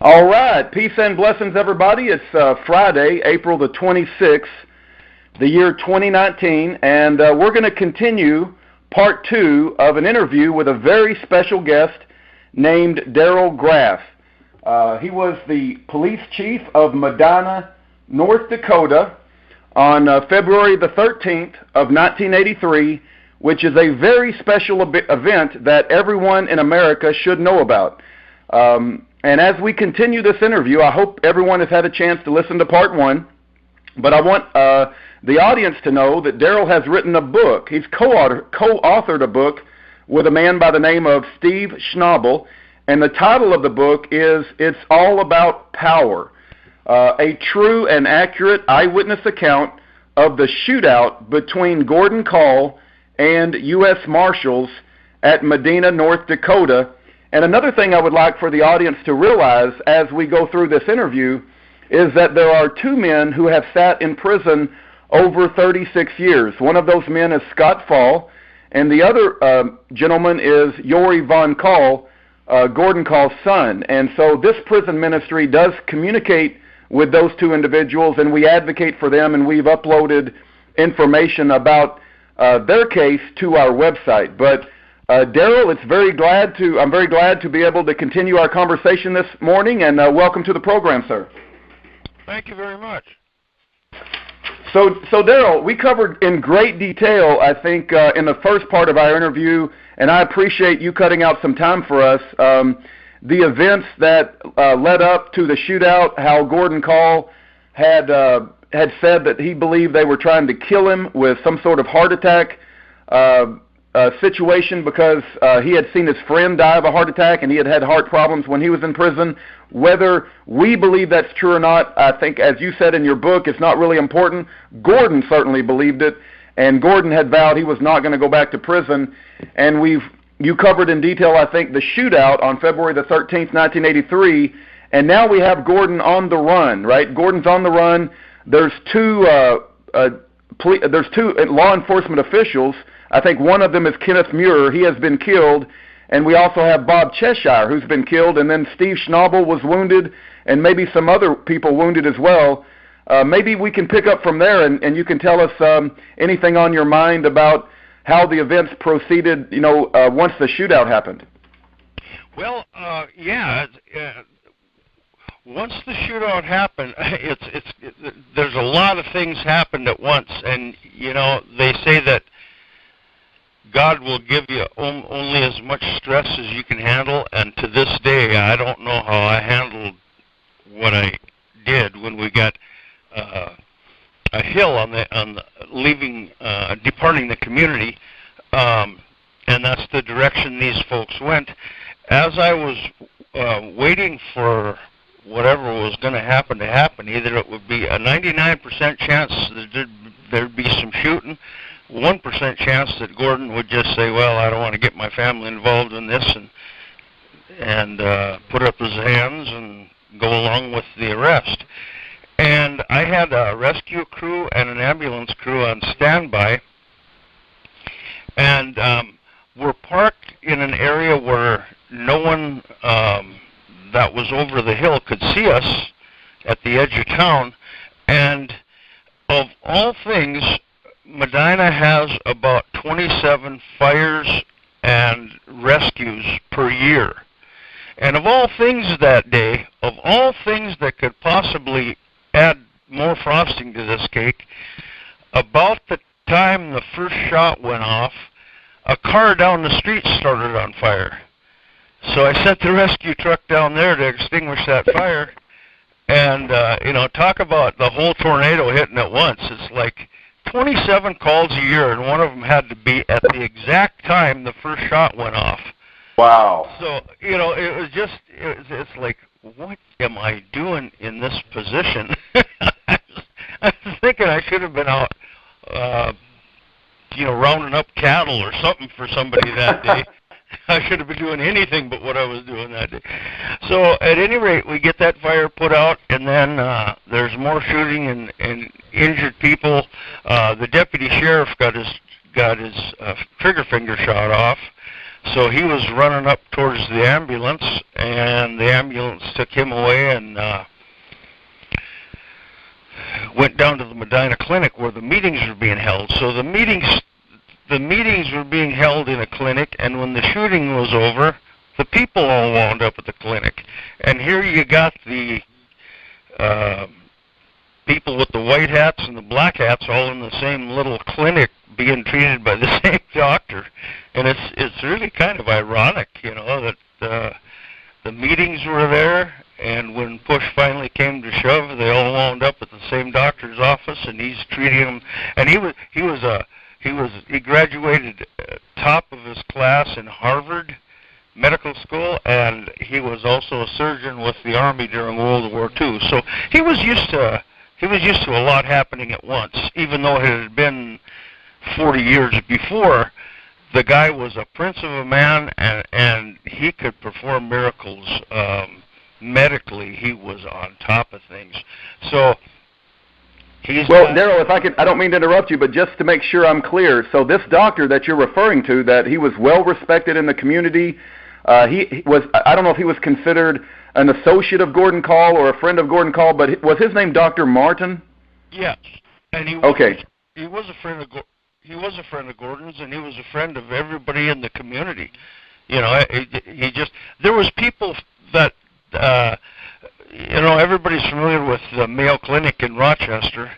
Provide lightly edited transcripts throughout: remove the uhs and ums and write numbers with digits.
All right. Peace and blessings, everybody. It's Friday, April the 26th, the year 2019, and we're going to continue part 2 of an interview with a very special guest named Darrell Graf. He was the police chief of Medina, North Dakota on February the 13th of 1983, which is a very special event that everyone in America should know about. And as we continue this interview, I hope everyone has had a chance to listen to part 1, but I want the audience to know that Darrell has written a book. He's co-authored a book with a man by the name of Steve Schnabel, and the title of the book is It's All About Power, a true and accurate eyewitness account of the shootout between Gordon Kahl and U.S. Marshals at Medina, North Dakota. And another thing I would like for the audience to realize as we go through this interview is that there are 2 men who have sat in prison over 36 years. One of those men is Scott Fall, and the other gentleman is Yori Von Kahl, Gordon Kahl's son. And so this prison ministry does communicate with those 2 individuals, and we advocate for them, and we've uploaded information about their case to our website. But Darrell, I'm very glad to be able to continue our conversation this morning, and welcome to the program, sir. Thank you very much. So Darrell, we covered in great detail, I think, in the first part of our interview, and I appreciate you cutting out some time for us, the events that led up to the shootout, how Gordon Kahl had said that he believed they were trying to kill him with some sort of heart attack situation because he had seen his friend die of a heart attack and he had heart problems when he was in prison. Whether we believe that's true or not, I think, as you said in your book, it's not really important. Gordon certainly believed it, and Gordon had vowed he was not going to go back to prison. And you covered in detail, I think, the shootout on February the 13th, 1983, and now we have Gordon on the run, right? Gordon's on the run. There's two law enforcement officials. I think one of them is Kenneth Muir. He has been killed. And we also have Bob Cheshire, who's been killed. And then Steve Schnabel was wounded, and maybe some other people wounded as well. Maybe we can pick up from there, and you can tell us anything on your mind about how the events proceeded, once the shootout happened. Well, once the shootout happened, there's a lot of things happened at once, and they say that God will give you only as much stress as you can handle, and to this day, I don't know how I handled what I did when we got a hill on the departing the community, and that's the direction these folks went. As I was waiting for whatever was going to happen, either it would be a 99% chance that there'd be some shooting, 1% chance that Gordon would just say, well, I don't want to get my family involved in this, and put up his hands and go along with the arrest. And I had a rescue crew and an ambulance crew on standby, and we're parked in an area where no one that was over the hill could see us at the edge of town. And of all things, Medina has about 27 fires and rescues per year. And of all things that day, of all things that could possibly add more frosting to this cake, about the time the first shot went off, a car down the street started on fire. So I sent the rescue truck down there to extinguish that fire. And, talk about the whole tornado hitting at once. It's like 27 calls a year, and one of them had to be at the exact time the first shot went off. Wow. So, it's like, what am I doing in this position? I was thinking I should have been out, rounding up cattle or something for somebody that day. I should have been doing anything but what I was doing that day. So at any rate, we get that fire put out, and then there's more shooting and injured people. The deputy sheriff got his trigger finger shot off. So he was running up towards the ambulance, and the ambulance took him away and went down to the Medina Clinic where the meetings were being held. So the meetings were being held in a clinic, and when the shooting was over, the people all wound up at the clinic. And here you got the people with the white hats and the black hats all in the same little clinic being treated by the same doctor. And it's really kind of ironic, that the meetings were there, and when push finally came to shove, they all wound up at the same doctor's office, and he's treating them. And he graduated top of his class in Harvard Medical School, and he was also a surgeon with the Army during World War II. So he was used to a lot happening at once, even though it had been 40 years before. The guy was a prince of a man, and he could perform miracles. Medically, he was on top of things. So Darrell, if I could, I don't mean to interrupt you, but just to make sure I'm clear. So this doctor that you're referring to, that he was well respected in the community, he was, I don't know if he was considered an associate of Gordon Kahl or a friend of Gordon Kahl, but was his name Dr. Martin? Yes, and he was a friend of Gordon's, and he was a friend of everybody in the community. There was people that everybody's familiar with the Mayo Clinic in Rochester,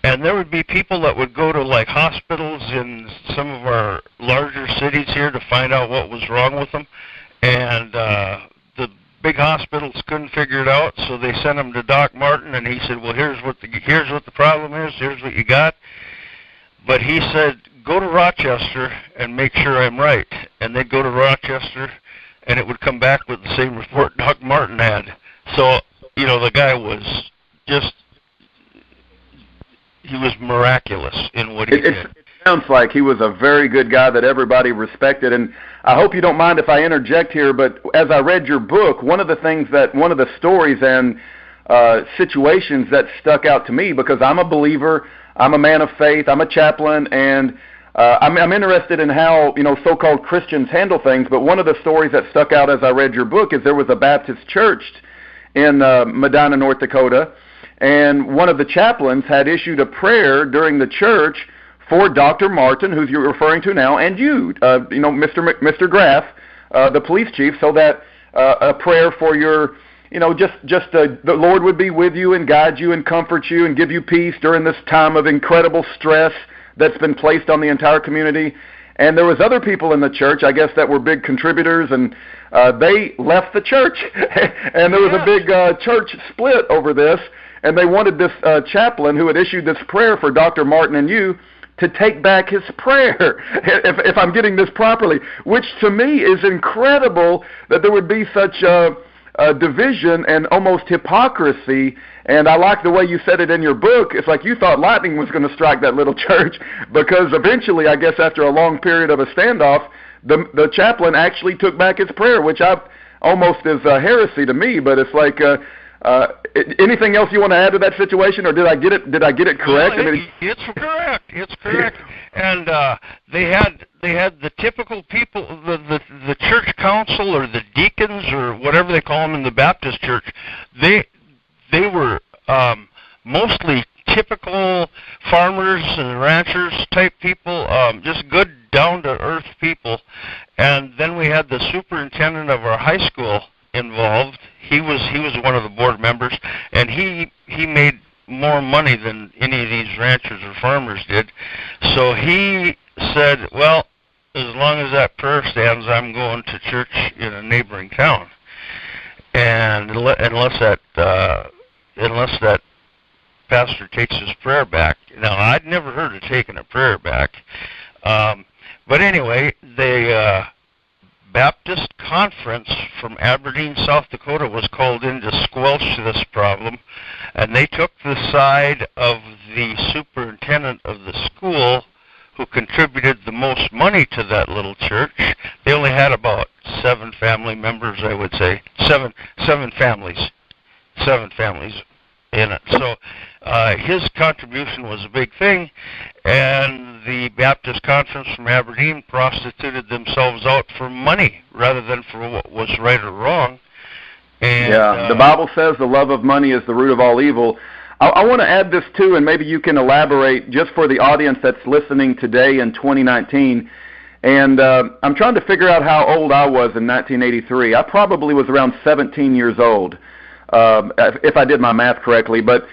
and there would be people that would go to like hospitals in some of our larger cities here to find out what was wrong with them, and the big hospitals couldn't figure it out, so they sent them to Doc Martin, and he said, well, here's what the problem is, here's what you got. But he said, go to Rochester and make sure I'm right. And they'd go to Rochester, and it would come back with the same report Doc Martin had. So, the guy was he was miraculous in what he did. It sounds like he was a very good guy that everybody respected. And I hope you don't mind if I interject here, but as I read your book, one of the stories and situations that stuck out to me, because I'm a believer, I'm a man of faith, I'm a chaplain, and I'm interested in how so-called Christians handle things. But one of the stories that stuck out as I read your book is there was a Baptist church in Medina, North Dakota, and one of the chaplains had issued a prayer during the church for Dr. Martin, who you're referring to now, and you, Mr. Graf, the police chief, so that a prayer for your, the Lord would be with you and guide you and comfort you and give you peace during this time of incredible stress that's been placed on the entire community. And there was other people in the church, I guess, that were big contributors, and they left the church. And there was a big church split over this, and they wanted this chaplain who had issued this prayer for Dr. Martin and you to take back his prayer, if I'm getting this properly, which to me is incredible that there would be such a division and almost hypocrisy. And I like the way you said it in your book. It's like you thought lightning was going to strike that little church, because eventually, I guess after a long period of a standoff, the chaplain actually took back his prayer, which almost is heresy to me. But it's like, anything else you want to add to that situation, or did I get it correct? Well, it's correct. It's correct. And they had the typical people, the church council or the deacons or whatever they call them in the Baptist church. They were mostly typical farmers and ranchers type people, just good down to earth people. And then we had the superintendent of our high school involved. He was one of the board members, and he made more money than any of these ranchers or farmers did. So he said, well, as long as that prayer stands, I'm going to church in a neighboring town. And unless that pastor takes his prayer back. Now, I'd never heard of taking a prayer back. But anyway, the Baptist Conference from Aberdeen, South Dakota was called in to squelch this problem, and they took the side of the superintendent of the school, who contributed the most money to that little church. They only had about 7 family members, I would say. Seven families. in it. So his contribution was a big thing, and the Baptist Conference from Aberdeen prostituted themselves out for money rather than for what was right or wrong. And, yeah, the Bible says the love of money is the root of all evil. I want to add this too, and maybe you can elaborate just for the audience that's listening today in 2019. And I'm trying to figure out how old I was in 1983. I probably was around 17 years old, if I did my math correctly. But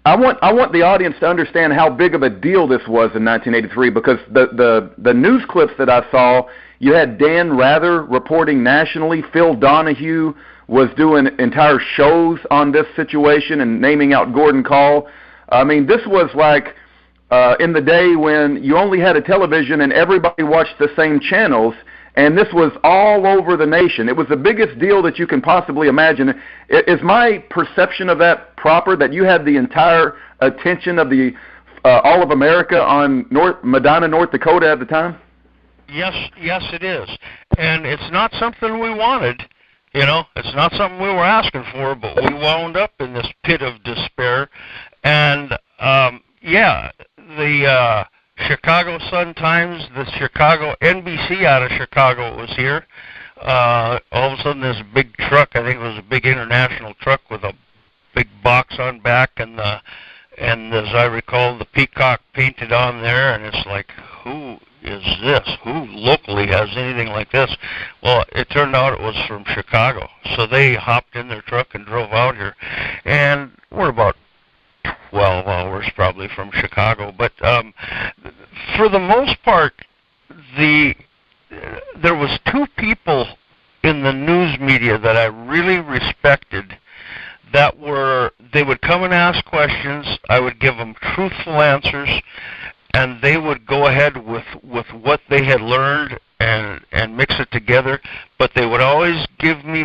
I want the audience to understand how big of a deal this was in 1983, because the news clips that I saw, you had Dan Rather reporting nationally. Phil Donahue was doing entire shows on this situation and naming out Gordon Kahl. I mean, this was like in the day when you only had a television and everybody watched the same channels, and this was all over the nation. It was the biggest deal that you can possibly imagine. Is my perception of that proper, that you had the entire attention of the all of America on Medina, North Dakota at the time? Yes, it is. And it's not something we wanted. You know, it's not something we were asking for, but we wound up in this pit of despair. And, the Chicago Sun-Times, the Chicago NBC out of Chicago was here. All of a sudden, this big truck, I think it was a big international truck with a big box on back, and as I recall, the peacock painted on there, and it's like, who is this? Who locally has anything like this? Well, it turned out it was from Chicago. So they hopped in their truck and drove out here. And we're about 12 hours probably from Chicago. But for the most part, there was two people in the news media that I really respected that they would come and ask questions. I would give them truthful answers, and they would go ahead with what they had learned and mix it together, but they would always give me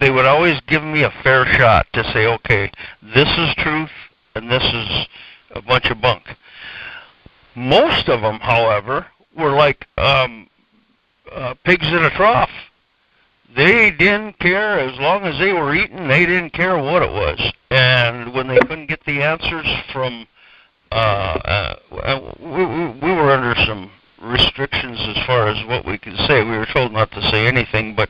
a fair shot to say, okay, this is truth and this is a bunch of bunk. Most of them, however, were like pigs in a trough. They didn't care as long as they were eating. They didn't care what it was. And when they couldn't get the answers from we were under some restrictions as far as what we could say. We were told not to say anything, but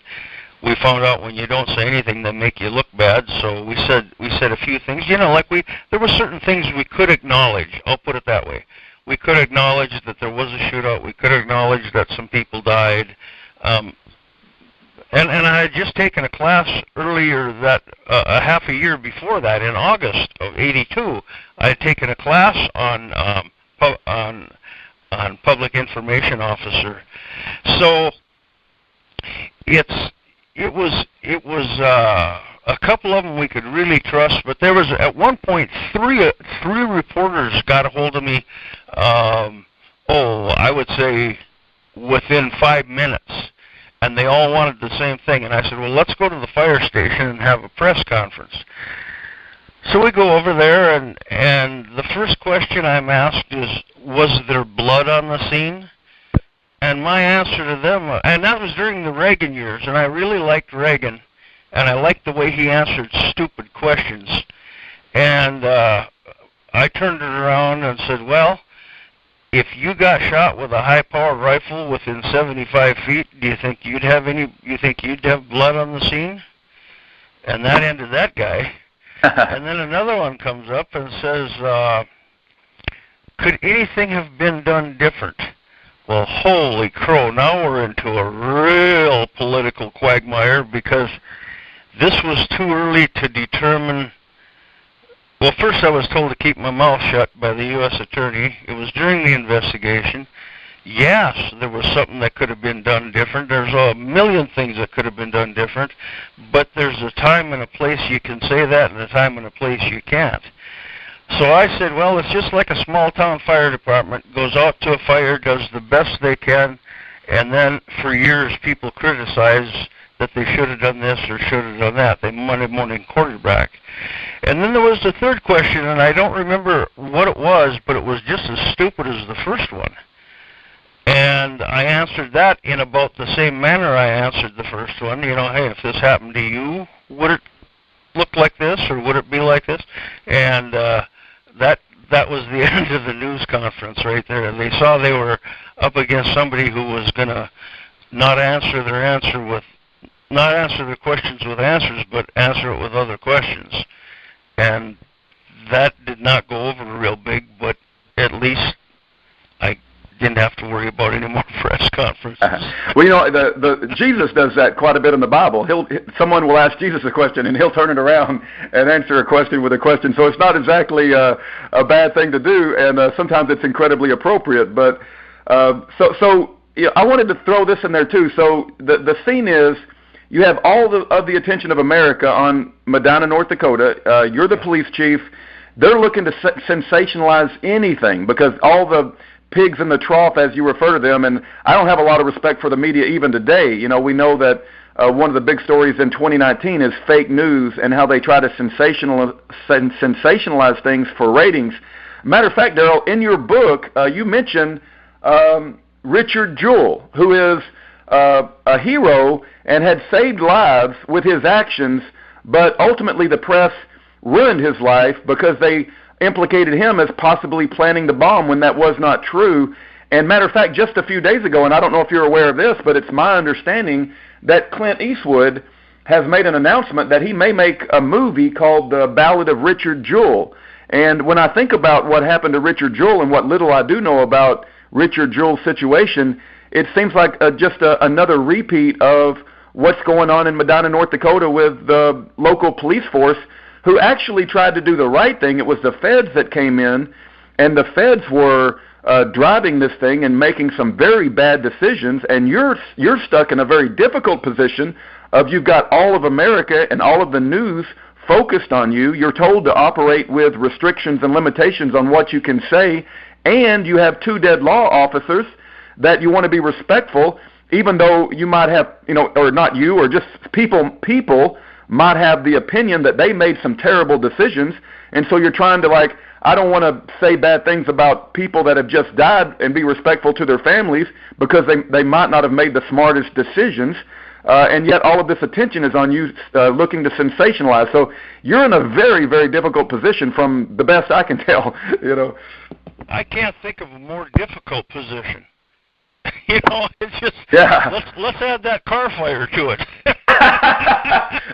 we found out when you don't say anything, they make you look bad. So we said a few things. You know, like there were certain things we could acknowledge. I'll put it that way. We could acknowledge that there was a shootout. We could acknowledge that some people died. And I had just taken a class earlier a half a year before that, in August of '82. I had taken a class on public information officer. So it was a couple of them we could really trust, but there was at one point three reporters got a hold of me. I would say within 5 minutes. And they all wanted the same thing. And I said, well, let's go to the fire station and have a press conference. So we go over there, and the first question I'm asked is, was there blood on the scene? And my answer to them, and that was during the Reagan years, and I really liked Reagan, and I liked the way he answered stupid questions. And I turned it around and said, well, if you got shot with a high-powered rifle within 75 feet, do you think you'd have blood on the scene? And that ended that guy. And then another one comes up and says, could anything have been done different? Well, holy crow, now we're into a real political quagmire, because this was too early to determine. Well, first I was told to keep my mouth shut by the U.S. attorney. It was during the investigation. Yes, there was something that could have been done different. There's a million things that could have been done different, but there's a time and a place you can say that, and a time and a place you can't. So I said, well, it's just like a small-town fire department. Goes out to a fire, does the best they can, and then for years people criticize that they should have done this or should have done that. They Monday morning quarterback. And then there was the third question, and I don't remember what it was, but it was just as stupid as the first one. And I answered that in about the same manner I answered the first one. You know, hey, if this happened to you, would it look like this, or would it be like this? And that was the end of the news conference right there. And they saw they were up against somebody who was going to not answer their questions with answers, but answer it with other questions. And that did not go over real big, but at least I didn't have to worry about any more press conferences. Well, you know, the Jesus does that quite a bit in the Bible. Someone will ask Jesus a question, and he'll turn it around and answer a question with a question. So it's not exactly a bad thing to do, and sometimes it's incredibly appropriate. But so yeah, I wanted to throw this in there too. So the scene is, you have all of the attention of America on Medina, North Dakota. You're the police chief. They're looking to sensationalize anything because all the pigs in the trough, as you refer to them, and I don't have a lot of respect for the media even today. You know, we know that one of the big stories in 2019 is fake news and how they try to sensationalize things for ratings. Matter of fact, Darrell, in your book, you mention Richard Jewell, who is a hero and had saved lives with his actions, but ultimately the press ruined his life because they implicated him as possibly planning the bomb when that was not true. And matter of fact, just a few days ago, and I don't know if you're aware of this, but it's my understanding that Clint Eastwood has made an announcement that he may make a movie called The Ballad of Richard Jewell. And when I think about what happened to Richard Jewell and what little I do know about Richard Jewell's situation, it seems like just another repeat of what's going on in Medina, North Dakota with the local police force, who actually tried to do the right thing. It was the feds that came in, and the feds were driving this thing and making some very bad decisions, and you're stuck in a very difficult position of you've got all of America and all of the news focused on you. You're told to operate with restrictions and limitations on what you can say, and you have 2 dead law officers that you want to be respectful, even though you might have, you know, or not you, or just people might have the opinion that they made some terrible decisions, and so you're trying to, like, I don't want to say bad things about people that have just died and be respectful to their families because they might not have made the smartest decisions, and yet all of this attention is on you looking to sensationalize. So you're in a very, very difficult position from the best I can tell, you know. I can't think of a more difficult position. You know, it's just, let's add that car fire to it.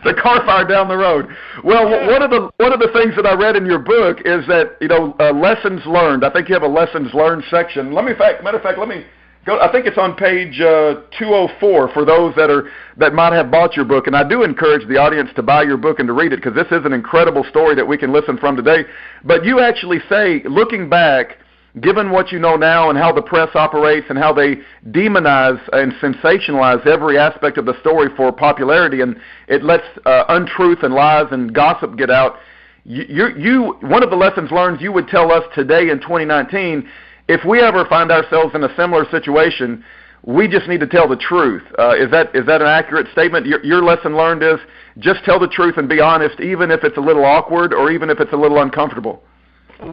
The car fire down the road. Well, one of the things that I read in your book is that, you know, lessons learned. I think you have a lessons learned section. Matter of fact, let me go. I think it's on page 204 for those that might have bought your book. And I do encourage the audience to buy your book and to read it because this is an incredible story that we can listen from today. But you actually say, looking back, given what you know now and how the press operates and how they demonize and sensationalize every aspect of the story for popularity, and it lets untruth and lies and gossip get out, you one of the lessons learned you would tell us today in 2019, if we ever find ourselves in a similar situation, we just need to tell the truth. Is that an accurate statement? Your lesson learned is just tell the truth and be honest, even if it's a little awkward or even if it's a little uncomfortable.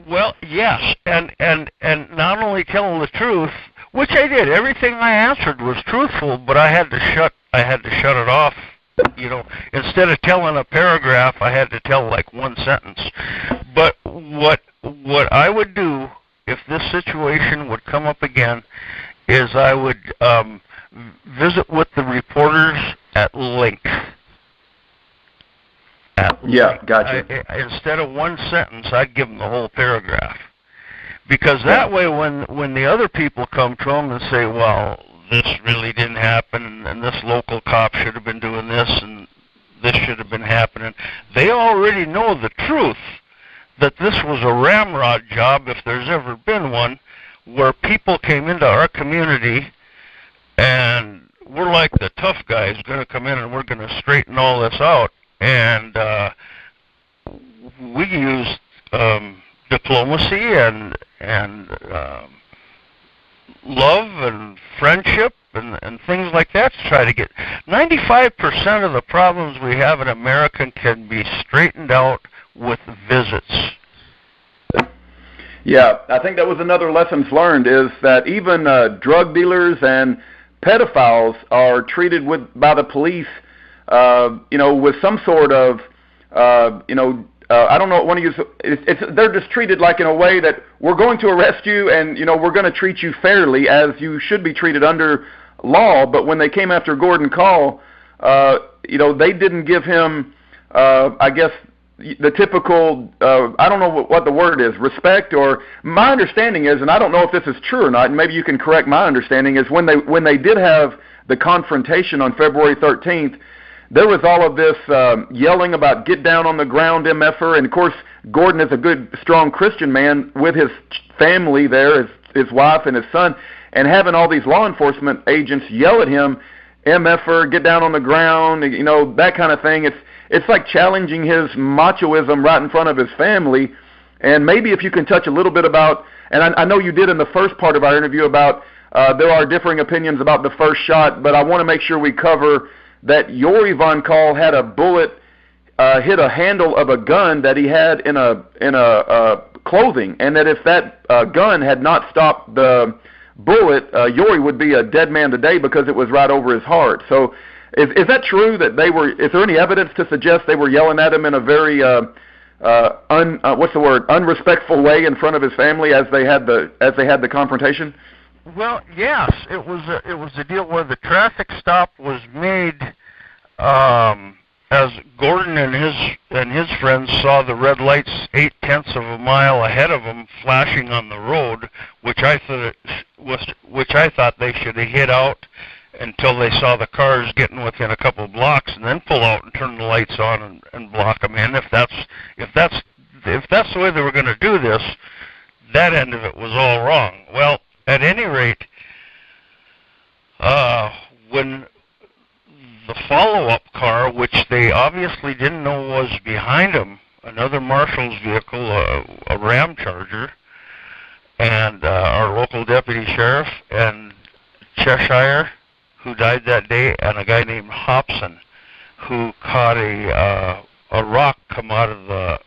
Well, yes, and not only telling the truth, which I did. Everything I answered was truthful, but I had to shut it off. You know, instead of telling a paragraph, I had to tell like one sentence. But what I would do if this situation would come up again is I would visit with the reporters at length. Yeah, gotcha. Instead of one sentence, I'd give them the whole paragraph. Because that way, when the other people come to them and say, well, this really didn't happen, and this local cop should have been doing this, and this should have been happening, they already know the truth, that this was a ramrod job, if there's ever been one, where people came into our community, and we're like the tough guys going to come in and we're going to straighten all this out. And we used diplomacy and love and friendship and things like that to try to get 95% of the problems we have in America can be straightened out with visits. Yeah, I think that was another lessons learned is that even drug dealers and pedophiles are treated by the police, you know, with some sort of I don't know, want to use, they're just treated like in a way that we're going to arrest you and, we're going to treat you fairly as you should be treated under law. But when they came after Gordon Kahl, they didn't give him, I guess, the typical, I don't know what the word is, respect, or my understanding is, and I don't know if this is true or not, and maybe you can correct my understanding, is when they did have the confrontation on February 13th, there was all of this yelling about get down on the ground, MFer, and of course Gordon is a good, strong Christian man with his family there, his wife and his son, and having all these law enforcement agents yell at him, MFer, get down on the ground, that kind of thing. It's like challenging his machoism right in front of his family. And maybe if you can touch a little bit about, and I know you did in the first part of our interview about there are differing opinions about the first shot, but I want to make sure we cover that Yuri von Kahl had a bullet hit a handle of a gun that he had in a clothing, and that if that gun had not stopped the bullet, Yuri would be a dead man today because it was right over his heart. So is that true that they were, is there any evidence to suggest they were yelling at him in a very unrespectful way in front of his family as they had the confrontation? Well, yes, it was a deal where the traffic stop was made as Gordon and his friends saw the red lights 0.8 of a mile ahead of them flashing on the road, which I thought they should have hid out until they saw the cars getting within a couple of blocks, and then pull out and turn the lights on and block them in. If that's the way they were going to do this, that end of it was all wrong. Well, at any rate, when the follow-up car, which they obviously didn't know was behind them, another marshal's vehicle, a Ram Charger, and our local deputy sheriff and Cheshire, who died that day, and a guy named Hobson, who caught a rock come out of the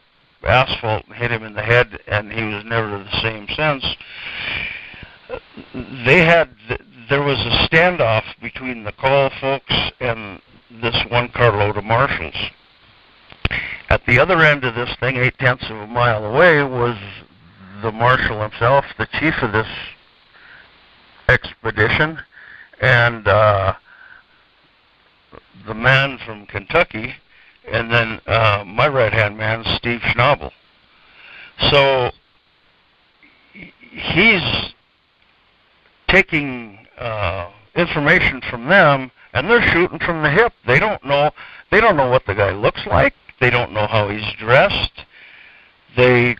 asphalt and hit him in the head, and he was never the same since. There was a standoff between the Kahl folks and this one carload of marshals. At the other end of this thing, 0.8 of a mile away, was the marshal himself, the chief of this expedition, and the man from Kentucky, and then my right-hand man, Steve Schnabel. So he's taking information from them, and they're shooting from the hip. They don't know what the guy looks like. They don't know how he's dressed. They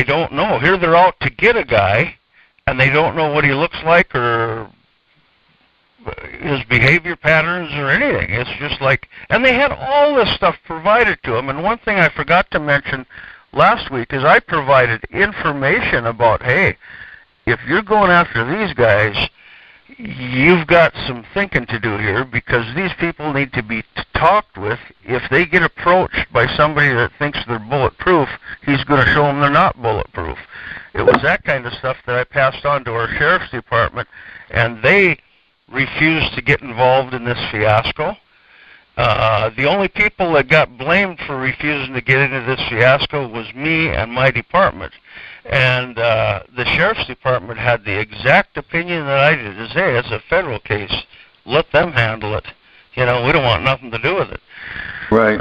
don't know. Here they're out to get a guy, and they don't know what he looks like or his behavior patterns or anything. It's just like, and they had all this stuff provided to them. And one thing I forgot to mention last week is I provided information about, hey, if you're going after these guys, you've got some thinking to do here, because these people need to be talked with. If they get approached by somebody that thinks they're bulletproof, he's going to show them they're not bulletproof. It was that kind of stuff that I passed on to our sheriff's department, and they refused to get involved in this fiasco. The only people that got blamed for refusing to get into this fiasco was me and my department. And the sheriff's department had the exact opinion that I did, is, hey, it's a federal case. Let them handle it. We don't want nothing to do with it. Right.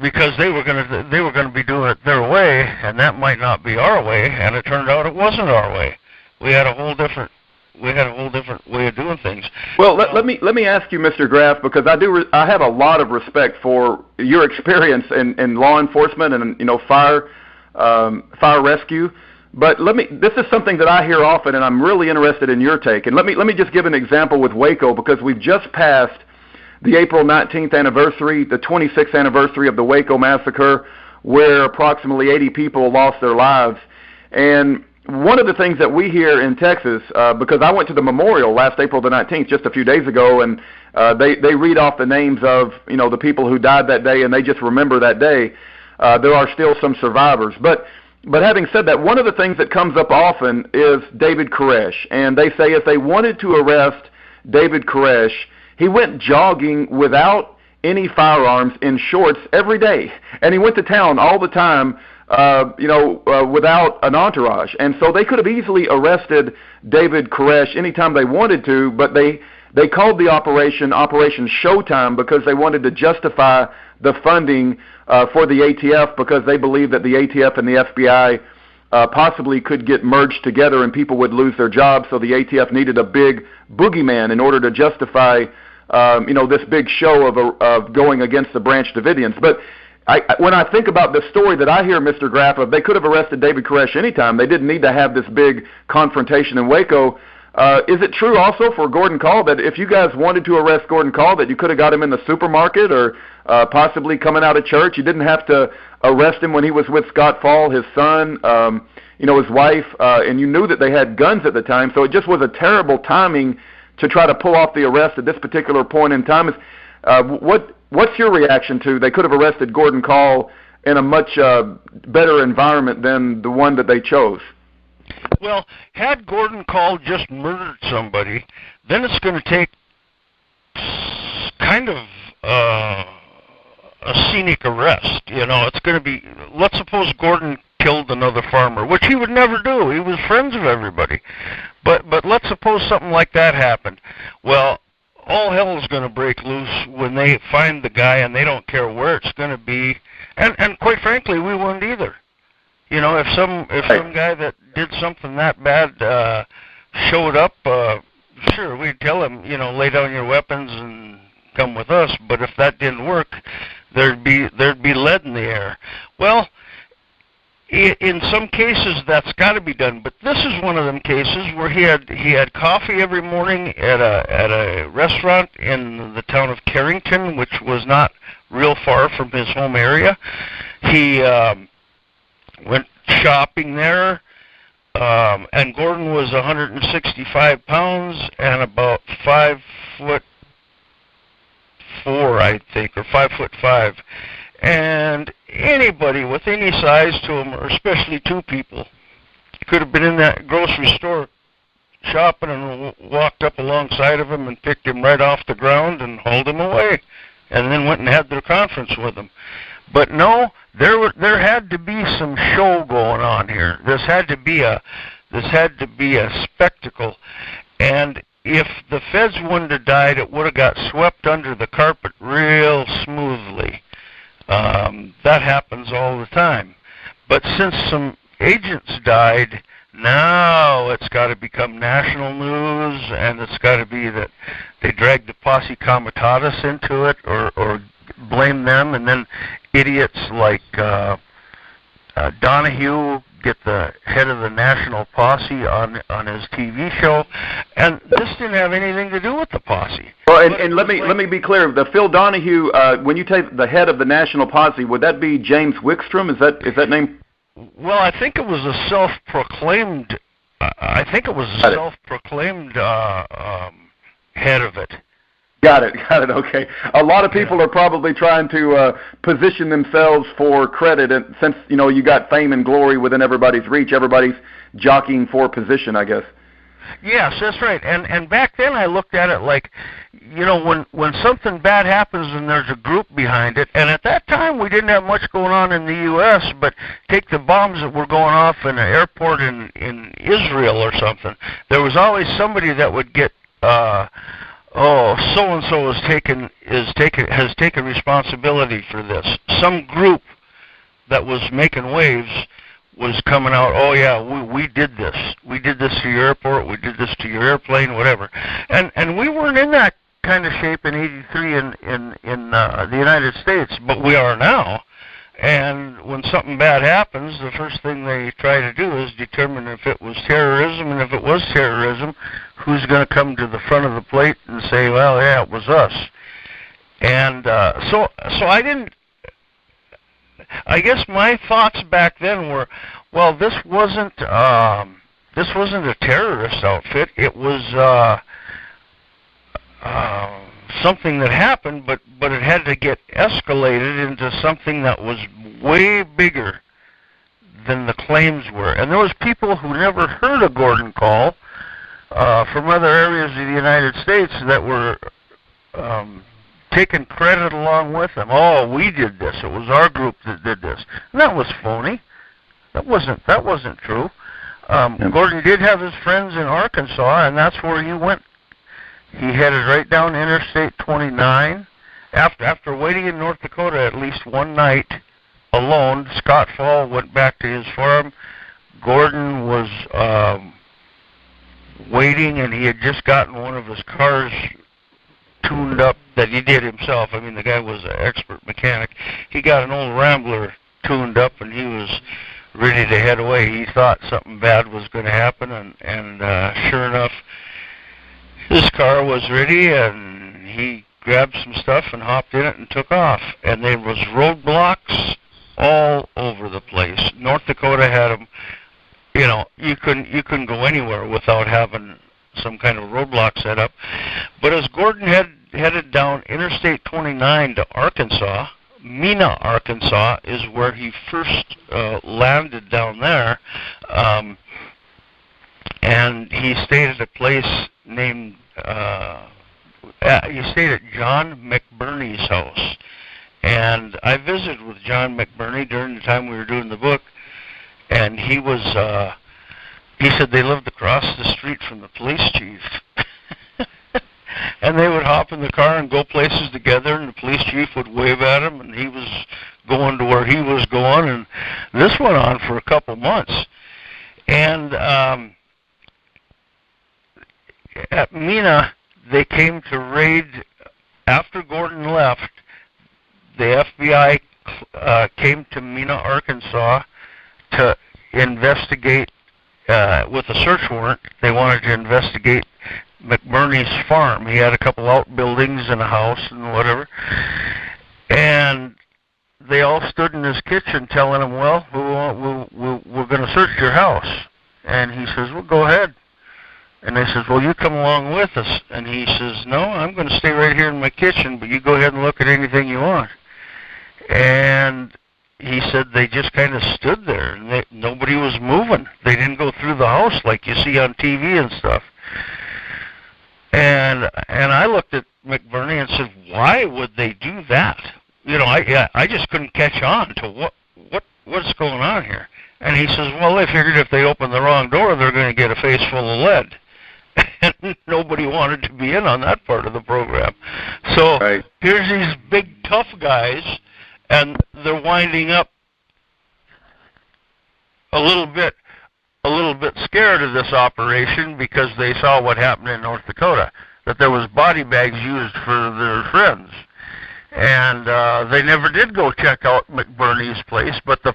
Because they were going to be doing it their way, and that might not be our way. And it turned out it wasn't our way. We had a whole different way of doing things. Well, let me ask you, Mr. Graf, because I have a lot of respect for your experience in law enforcement and fire rescue. But this is something that I hear often, and I'm really interested in your take. And let me just give an example with Waco, because we've just passed the April 19th anniversary, the 26th anniversary of the Waco massacre, where approximately 80 people lost their lives. And one of the things that we hear in Texas, because I went to the memorial last April the 19th, just a few days ago, and they read off the names of the people who died that day, and they just remember that day. There are still some survivors. But having said that, one of the things that comes up often is David Koresh. And they say if they wanted to arrest David Koresh, he went jogging without any firearms in shorts every day, and he went to town all the time, without an entourage. And so they could have easily arrested David Koresh anytime they wanted to, but they called the Operation Showtime because they wanted to justify the funding for the ATF, because they believed that the ATF and the FBI possibly could get merged together and people would lose their jobs. So the ATF needed a big boogeyman in order to justify, this big show of going against the Branch Davidians. But when I think about the story that I hear, Mr. Graf, of they could have arrested David Koresh anytime. They didn't need to have this big confrontation in Waco. Is it true also for Gordon Kahl that if you guys wanted to arrest Gordon Kahl, that you could have got him in the supermarket or possibly coming out of church? You didn't have to arrest him when he was with Scott Fall, his son, his wife, and you knew that they had guns at the time. So it just was a terrible timing to try to pull off the arrest at this particular point in time. What's your reaction to they could have arrested Gordon Kahl in a much better environment than the one that they chose? Well, had Gordon Kahl just murdered somebody, then it's going to take kind of a scenic arrest. It's going to be, let's suppose Gordon killed another farmer, which he would never do. He was friends of everybody. But let's suppose something like that happened. Well, all hell is going to break loose when they find the guy, and they don't care where it's going to be. And quite frankly, we wouldn't either. If some guy that did something that bad showed up, sure, we'd tell him, lay down your weapons and come with us. But if that didn't work, there'd be lead in the air. Well, in some cases that's got to be done, but this is one of them cases where he had coffee every morning at a restaurant in the town of Carrington, which was not real far from his home area. He went shopping there, and Gordon was 165 pounds and about 5'4", I think, or 5'5", and anybody with any size to him, or especially two people, could have been in that grocery store shopping and walked up alongside of him and picked him right off the ground and hauled him away, and then went and had their conference with him. But no, there had to be some show going on here. This had to be a spectacle, and if the feds wouldn't have died, it would have got swept under the carpet real smoothly. That happens all the time. But since some agents died, now it's got to become national news, and it's got to be that they drag the posse comitatus into it, or blame them, and then idiots like Donahue get the head of the national posse on his TV show, and this didn't have anything to do with the posse. Well, and let me be clear. The Phil Donahue, when you take the head of the national posse, would that be James Wickstrom? Is that name? Well, I think it was a self-proclaimed. Head of it. Got it. Okay. A lot of people are probably trying to position themselves for credit, and since you got fame and glory within everybody's reach, everybody's jockeying for position, I guess. Yes, that's right. And back then I looked at it like, when something bad happens and there's a group behind it, and at that time we didn't have much going on in the U.S., but take the bombs that were going off in an airport in Israel or something, there was always somebody that would get, so-and-so has taken responsibility for this. Some group that was making waves was coming out, oh yeah, we did this. We did this to your airport, we did this to your airplane, whatever. And we weren't in that kind of shape in '83 in the United States, but we are now. And when something bad happens, the first thing they try to do is determine if it was terrorism, and if it was terrorism, who's going to come to the front of the plate and say, well, yeah, it was us. And so I guess my thoughts back then were, well, this wasn't a terrorist outfit. It was something that happened, but it had to get escalated into something that was way bigger than the claims were. And there was people who never heard of Gordon Kahl from other areas of the United States that were taking credit along with them. Oh, we did this. It was our group that did this. And that was phony. That wasn't true. Gordon did have his friends in Arkansas, and that's where he went. He headed right down Interstate 29. After waiting in North Dakota at least one night alone, Scott Fall went back to his farm. Gordon was waiting, and he had just gotten one of his cars tuned up that he did himself. I mean, the guy was an expert mechanic. He got an old Rambler tuned up, and he was ready to head away. He thought something bad was going to happen, and sure enough, his car was ready, and he grabbed some stuff and hopped in it and took off. And there was roadblocks all over the place. North Dakota had them. You know, you couldn't go anywhere without having some kind of roadblock set up. But as Gordon headed down Interstate 29 to Arkansas, Mena, Arkansas, is where he first landed down there, and he stayed at a place named, he stayed at John McBurney's house. And I visited with John McBurney during the time we were doing the book, and he said they lived across the street from the police chief. And they would hop in the car and go places together, and the police chief would wave at him, and he was going to where he was going, and this went on for a couple months. And at Mena, they came to raid, after Gordon left, the FBI came to Mena, Arkansas to investigate, with a search warrant. They wanted to investigate McBurney's farm. He had a couple outbuildings and a house and whatever. And they all stood in his kitchen telling him, well, we're going to search your house. And he says, well, go ahead. And they says, well, you come along with us. And he says, no, I'm going to stay right here in my kitchen, but you go ahead and look at anything you want. And he said they just kind of stood there, and nobody was moving. They didn't go through the house like you see on TV and stuff. And I looked at McBurney and said, why would they do that? You know, I just couldn't catch on to what's going on here. And he says, well, they figured if they open the wrong door, they're going to get a face full of lead. And nobody wanted to be in on that part of the program. So right. Here's these big tough guys, and they're winding up a little bit scared of this operation because they saw what happened in North Dakota, that there was body bags used for their friends. And they never did go check out McBurney's place. But the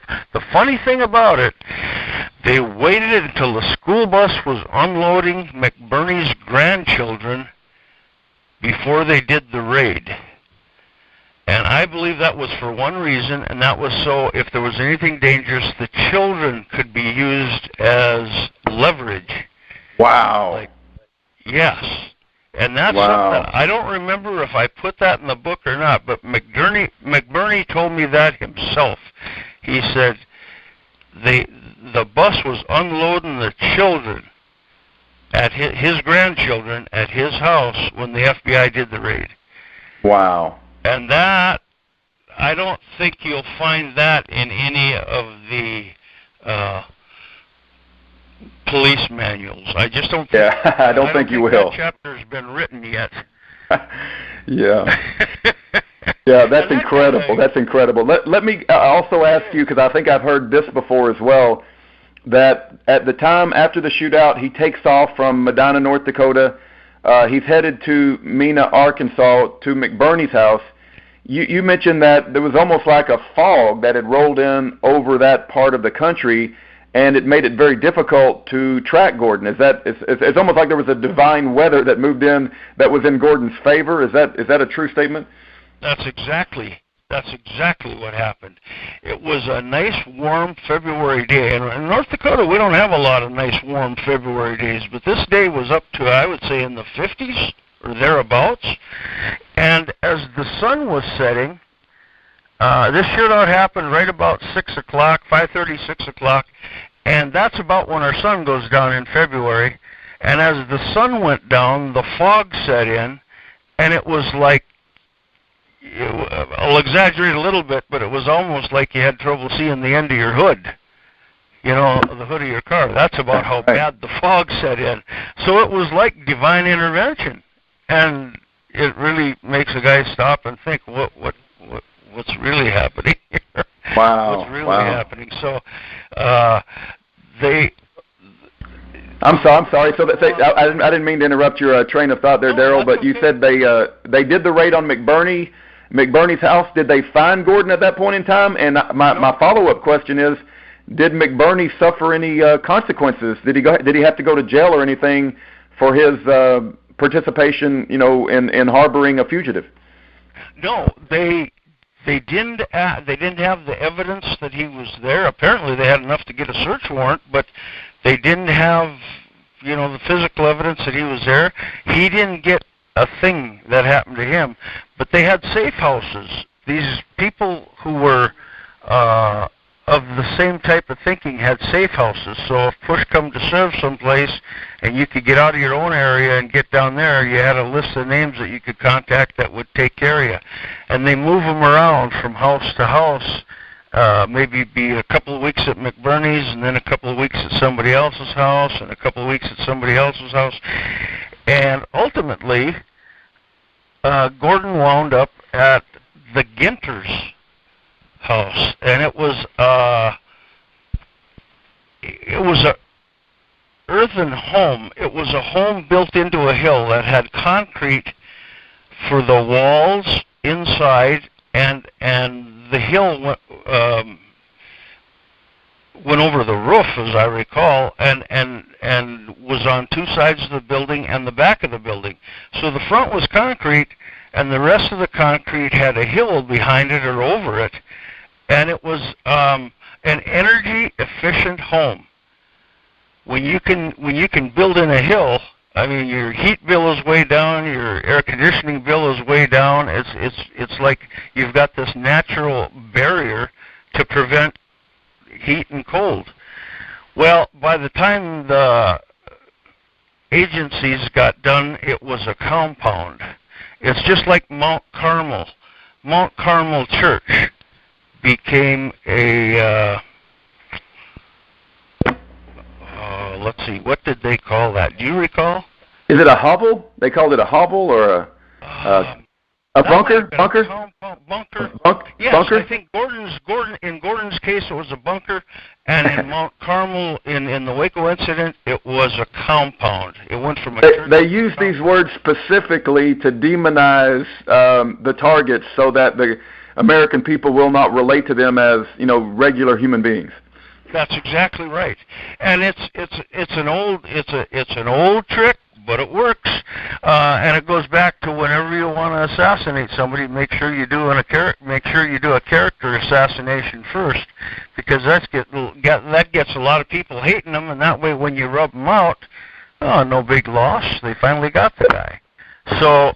funny thing about it, they waited until the school bus was unloading McBurney's grandchildren before they did the raid. And I believe that was for one reason, and that was so if there was anything dangerous, the children could be used as leverage. Wow. Like, yes. And that's something, I don't remember if I put that in the book or not, but McBurney told me that himself. He said the bus was unloading the children, at his grandchildren, at his house when the FBI did the raid. Wow. And that, I don't think you'll find that in any of the police manuals. I just don't think. Yeah, I don't think you will. That chapter's been written yet. Yeah. Yeah, that's incredible. That's incredible. Let me also ask you, because I think I've heard this before as well, that at the time after the shootout, he takes off from Medina, North Dakota. He's headed to Mena, Arkansas, to McBurney's house. You mentioned that there was almost like a fog that had rolled in over that part of the country, and it made it very difficult to track Gordon. It's almost like there was a divine weather that moved in that was in Gordon's favor. Is that a true statement? That's exactly what happened. It was a nice, warm February day. And in North Dakota, we don't have a lot of nice, warm February days, but this day was up to, I would say, in the 50s or thereabouts. And as the sun was setting, this shootout happened right about 6 o'clock, 5:30, 6 o'clock, and that's about when our sun goes down in February. And as the sun went down, the fog set in, and it was like I'll exaggerate a little bit, but it was almost like you had trouble seeing the end of your hood. You know, the hood of your car. That's about how bad the fog set in. So it was like divine intervention, and it really makes a guy stop and think, what's really happening here? Wow. What's really happening? So they. I'm sorry. So I didn't mean to interrupt your train of thought there, Darrell. But you said they did the raid on McBurney's house. Did they find Gordon at that point in time? And my follow-up question is, did McBurney suffer any consequences? Did he have to go to jail or anything for his participation, in harboring a fugitive? No, they didn't have the evidence that he was there. Apparently, they had enough to get a search warrant, but they didn't have, the physical evidence that he was there. He didn't get a thing that happened to him, but they had safe houses. These people who were of the same type of thinking had safe houses. So if push come to shove someplace and you could get out of your own area and get down there, you had a list of names that you could contact that would take care of you. And they move them around from house to house, maybe be a couple of weeks at McBurney's and then a couple of weeks at somebody else's house and a couple of weeks at somebody else's house. And ultimately, Gordon wound up at the Ginter's house, and it was a earthen home. It was a home built into a hill that had concrete for the walls inside, and the hill went over the roof, as I recall, and was on two sides of the building and the back of the building. So the front was concrete, and the rest of the concrete had a hill behind it or over it. And it was an energy-efficient home. When you can build in a hill, I mean, your heat bill is way down, your air conditioning bill is way down. It's like you've got this natural barrier to prevent heat and cold. Well, by the time the agencies got done, it was a compound. It's just like Mount Carmel. Mount Carmel Church became a, let's see, what did they call that? Do you recall? Is it a hovel? They called it a hovel or a bunker? Bunker? Bunker. Yes, bunker? I think in Gordon's case it was a bunker, and in Mount Carmel, in the Waco incident, it was a compound. It went from a church. They used these words specifically to demonize the targets so that the American people will not relate to them as, regular human beings. That's exactly right, and it's an old trick, but it works, and it goes back to whenever you want to assassinate somebody, make sure you do a character assassination first, because that gets a lot of people hating them, and that way when you rub them out, no big loss, they finally got the guy. So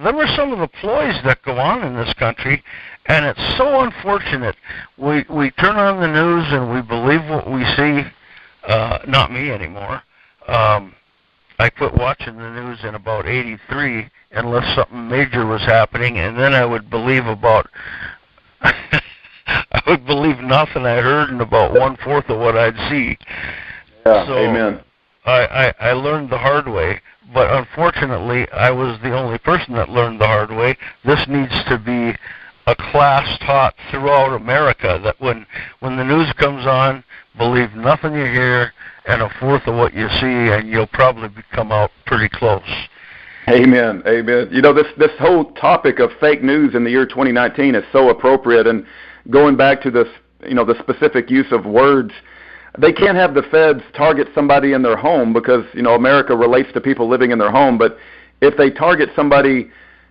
there are some of the ploys that go on in this country, and it's so unfortunate. We turn on the news and we believe what we see. Not me anymore. I quit watching the news in about '83 unless something major was happening, and then I would believe I would believe nothing I heard and about 1/4 of what I'd see. Yeah, so amen. I learned the hard way, but unfortunately I was the only person that learned the hard way. This needs to be a class taught throughout America, that when the news comes on, believe nothing you hear and 1/4 of what you see, and you'll probably come out pretty close. Amen. Amen. This whole topic of fake news in the year 2019 is so appropriate, and going back to this, the specific use of words, they can't have the feds target somebody in their home because, America relates to people living in their home, but if they target somebody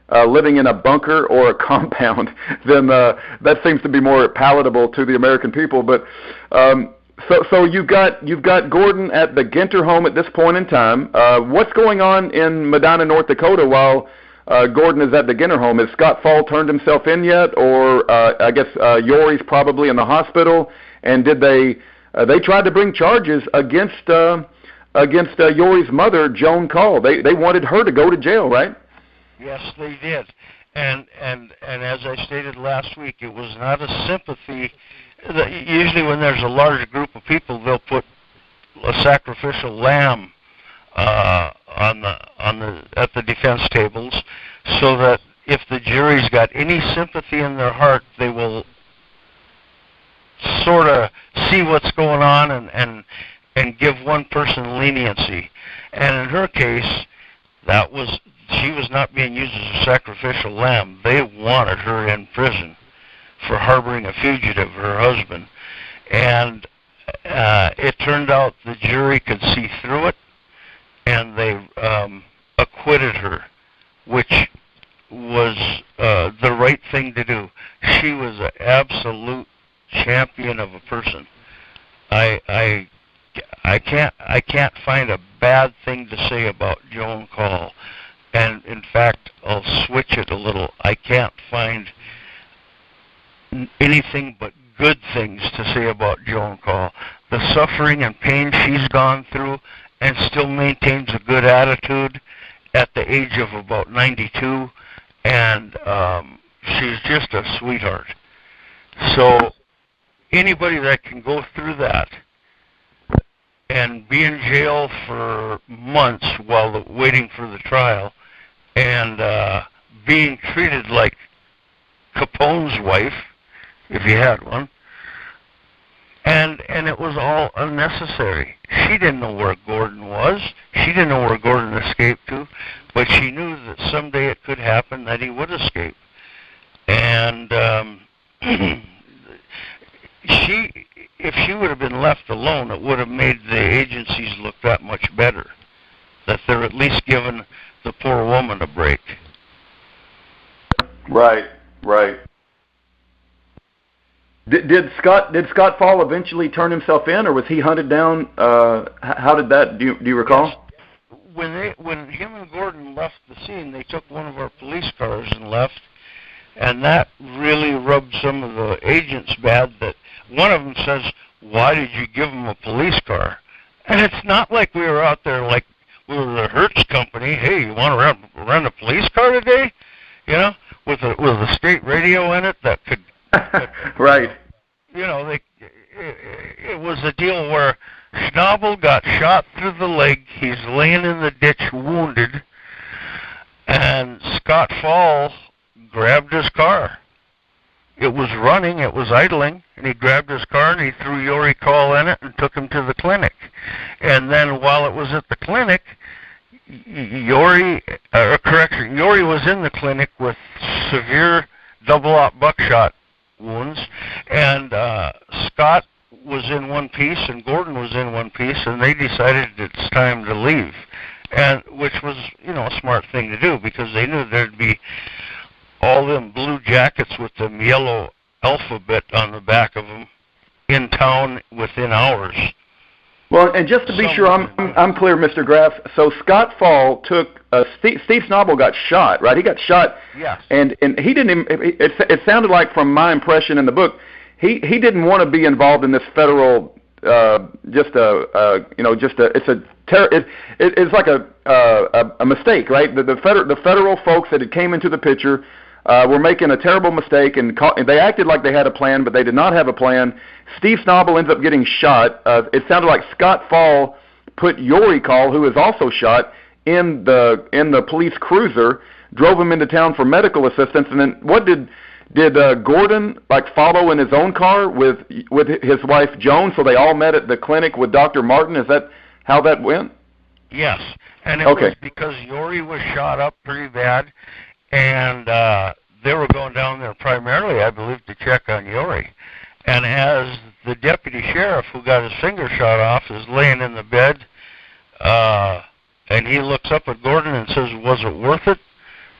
living in a bunker or a compound, then that seems to be more palatable to the American people. But so you've got Gordon at the Ginter home at this point in time. What's going on in Medina, North Dakota, while Gordon is at the Ginter home? Has Scott Fall turned himself in yet, or I guess Yori's probably in the hospital? And did they tried to bring charges against Yori's mother, Joan Kahl? They wanted her to go to jail, right? Yes, they did. And as I stated last week, it was not a sympathy. Usually, when there's a large group of people, they'll put a sacrificial lamb at the defense tables, so that if the jury's got any sympathy in their heart, they will sort of see what's going on and give one person leniency. And in her case, she was not being used as a sacrificial lamb. They wanted her in prison for harboring a fugitive, her husband. And it turned out the jury could see through it, and they acquitted her, which was the right thing to do. She was an absolute champion of a person. I can't find a bad thing to say about Joan Kahl. And in fact, I'll switch it a little. I can't find anything but good things to say about Joan Kahl. The suffering and pain she's gone through, and still maintains a good attitude at the age of about 92, and she's just a sweetheart. So anybody that can go through that and be in jail for months while waiting for the trial, and being treated like Capone's wife, if he had one, and it was all unnecessary. She didn't know where Gordon was. She didn't know where Gordon escaped to, but she knew that someday it could happen that he would escape. And if she would have been left alone, it would have made the agencies look that much better, that they're at least giving the poor woman a break. Right. Did Scott Fall eventually turn himself in, or was he hunted down? How did that? Do you recall? Yes. When him and Gordon left the scene, they took one of our police cars and left, and that really rubbed some of the agents bad. That one of them says, "Why did you give him a police car?" And it's not like we were out there like we were the Hertz company. Hey, you want to rent a police car today? You know, with a state radio in it that could. Right. You know, it was a deal where Schnabel got shot through the leg. He's laying in the ditch wounded, and Scott Fall grabbed his car. It was running, it was idling, and he grabbed his car and he threw Yori Kahl in it and took him to the clinic. And then while it was at the clinic, Yori was in the clinic with severe double-aught buckshot wounds, and Scott was in one piece and Gordon was in one piece, and they decided it's time to leave, and which was, a smart thing to do, because they knew there'd be all them blue jackets with the yellow alphabet on the back of them in town within hours. Well, and just to be sure I'm clear, Mr. Graf, so Scott Fall took Steve Schnabel got shot, right? He got shot. Yes. And he didn't even, it sounded like, from my impression in the book, he didn't want to be involved in this federal it's like a mistake, right? The federal folks that had came into the picture were making a terrible mistake, and they acted like they had a plan, but they did not have a plan. Steve Schnabel ends up getting shot. It sounded like Scott Fall put Yori Kahl, who was also shot, in the police cruiser, drove him into town for medical assistance, and then what did Gordon follow in his own car with his wife Joan? So they all met at the clinic with Dr. Martin. Is that how that went? Yes, and it was because Yori was shot up pretty bad, and they were going down there primarily, I believe, to check on Yori. And as the deputy sheriff who got his finger shot off is laying in the bed, and he looks up at Gordon and says, "Was it worth it?"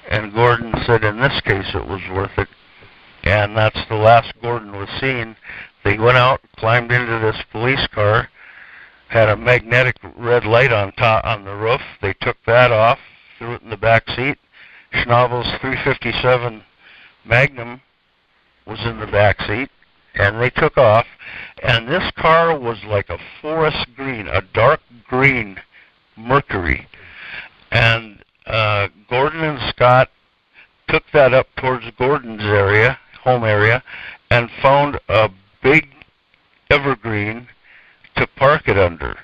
And Gordon said, "In this case, it was worth it." And that's the last Gordon was seen. They went out, climbed into this police car, had a magnetic red light on the roof. They took that off, threw it in the back seat. Schnabel's .357 Magnum was in the back seat, and they took off. And this car was like a forest green, a dark green Mercury. And Gordon and Scott took that up towards Gordon's home area, and found a big evergreen to park it under.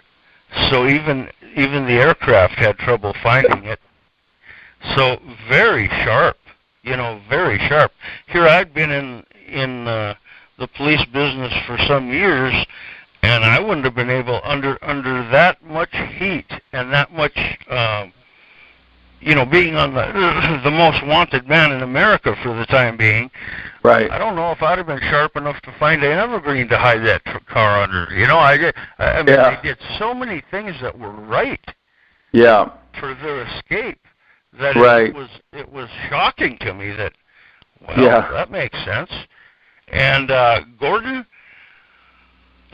So even the aircraft had trouble finding it. So very sharp, very sharp. Here I'd been in the police business for some years, and I wouldn't have been able under that much heat and that much, being on the most wanted man in America for the time being. Right. I don't know if I'd have been sharp enough to find an evergreen to hide that car under. They did so many things that were right. Yeah. For their escape, that right. it was shocking to me that, that makes sense. And Gordon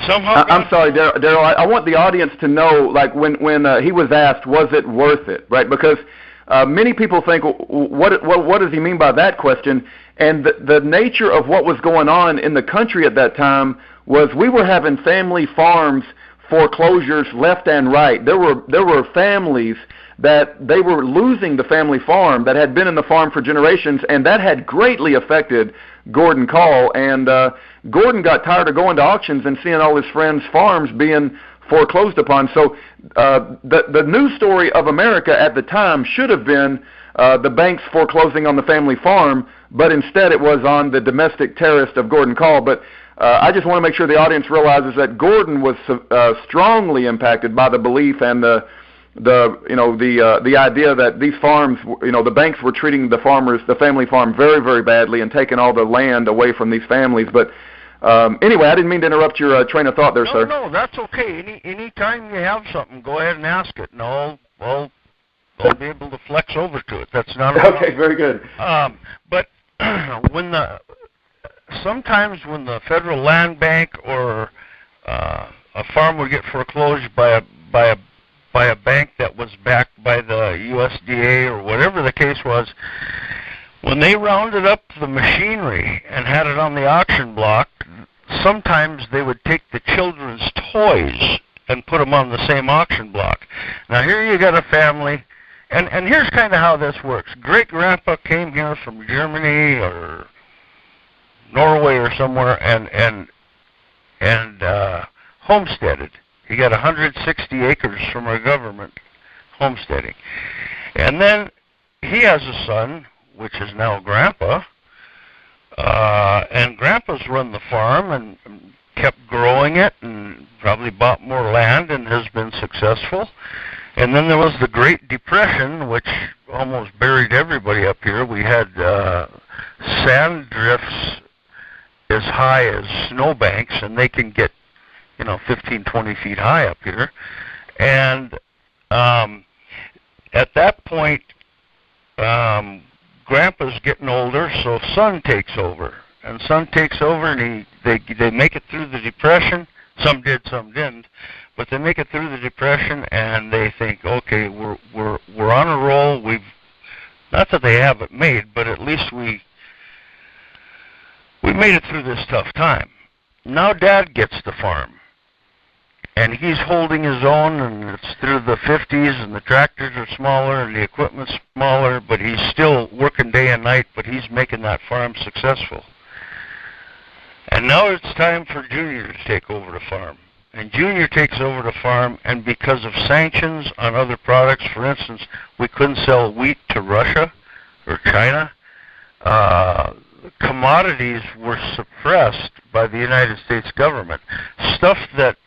somehow. I'm sorry, Darrell. I want the audience to know, like when he was asked, was it worth it, right? Because many people think, what does he mean by that question? And the nature of what was going on in the country at that time was we were having family farms foreclosures left and right. There were families that they were losing the family farm that had been in the farm for generations, and that had greatly affected Gordon Kahl. And Gordon got tired of going to auctions and seeing all his friends' farms being foreclosed upon. So the news story of America at the time should have been the banks foreclosing on the family farm, but instead it was on the domestic terrorist of Gordon Kahl. But I just want to make sure the audience realizes that Gordon was strongly impacted by the belief and the idea that these farms, the banks were treating the farmers, the family farm, very, very badly and taking all the land away from these families. But anyway, I didn't mean to interrupt your train of thought there, sir. No, that's okay. Any time you have something, go ahead and ask it, and I'll be able to flex over to it. That's not a problem. Okay, very good. But sometimes when the Federal Land Bank or a farm would get foreclosed by a bank that was backed by the USDA or whatever the case was, when they rounded up the machinery and had it on the auction block, sometimes they would take the children's toys and put them on the same auction block. Now here you got a family, and here's kind of how this works. Great-grandpa came here from Germany or Norway or somewhere and homesteaded. He got 160 acres from our government homesteading. And then he has a son, which is now Grandpa, and Grandpa's run the farm and kept growing it and probably bought more land and has been successful. And then there was the Great Depression, which almost buried everybody up here. We had sand drifts as high as snowbanks, and they can get 15, 20 feet high up here. And at that point, Grandpa's getting older, so son takes over. And son takes over, and they make it through the Depression. Some did, some didn't. But they make it through the Depression, and they think, okay, we're on a roll. Not that they have it made, but at least we made it through this tough time. Now Dad gets the farm. And he's holding his own, and it's through the 50s, and the tractors are smaller, and the equipment's smaller, but he's still working day and night, but he's making that farm successful. And now it's time for Junior to take over the farm. And Junior takes over the farm, and because of sanctions on other products, for instance, we couldn't sell wheat to Russia or China. Commodities were suppressed by the United States government. Stuff that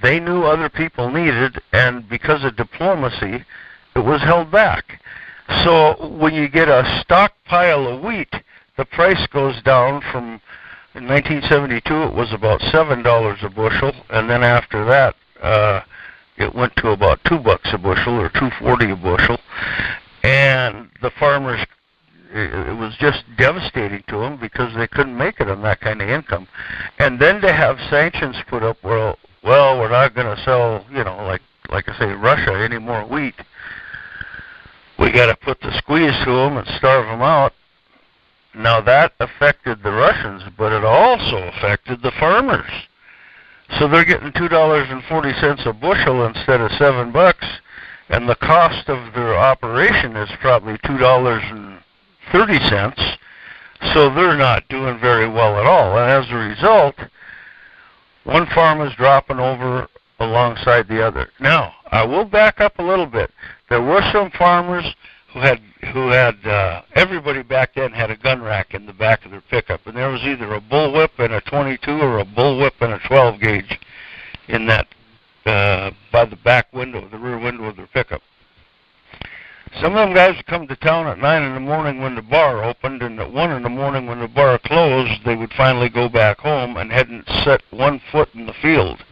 they knew other people needed, and because of diplomacy, it was held back. So when you get a stockpile of wheat, the price goes down from, in 1972, it was about $7 a bushel, and then after that, it went to about $2 a bushel or $2.40 a bushel, and the farmers, it was just devastating to them because they couldn't make it on that kind of income. And then to have sanctions put up, well, we're not going to sell, like I say, Russia any more wheat. We got to put the squeeze to them and starve them out. Now that affected the Russians, but it also affected the farmers. So they're getting $2.40 a bushel instead of $7, and the cost of their operation is probably $2.50 30 cents, so they're not doing very well at all. And as a result, one farm is dropping over alongside the other. Now, I will back up a little bit. There were some farmers who had everybody back then had a gun rack in the back of their pickup, and there was either a bullwhip and a 22 or a bullwhip and a 12 gauge in that by the back window, the rear window of their pickup. Some of them guys would come to town at 9 in the morning when the bar opened, and at 1 in the morning when the bar closed, they would finally go back home and hadn't set one foot in the field.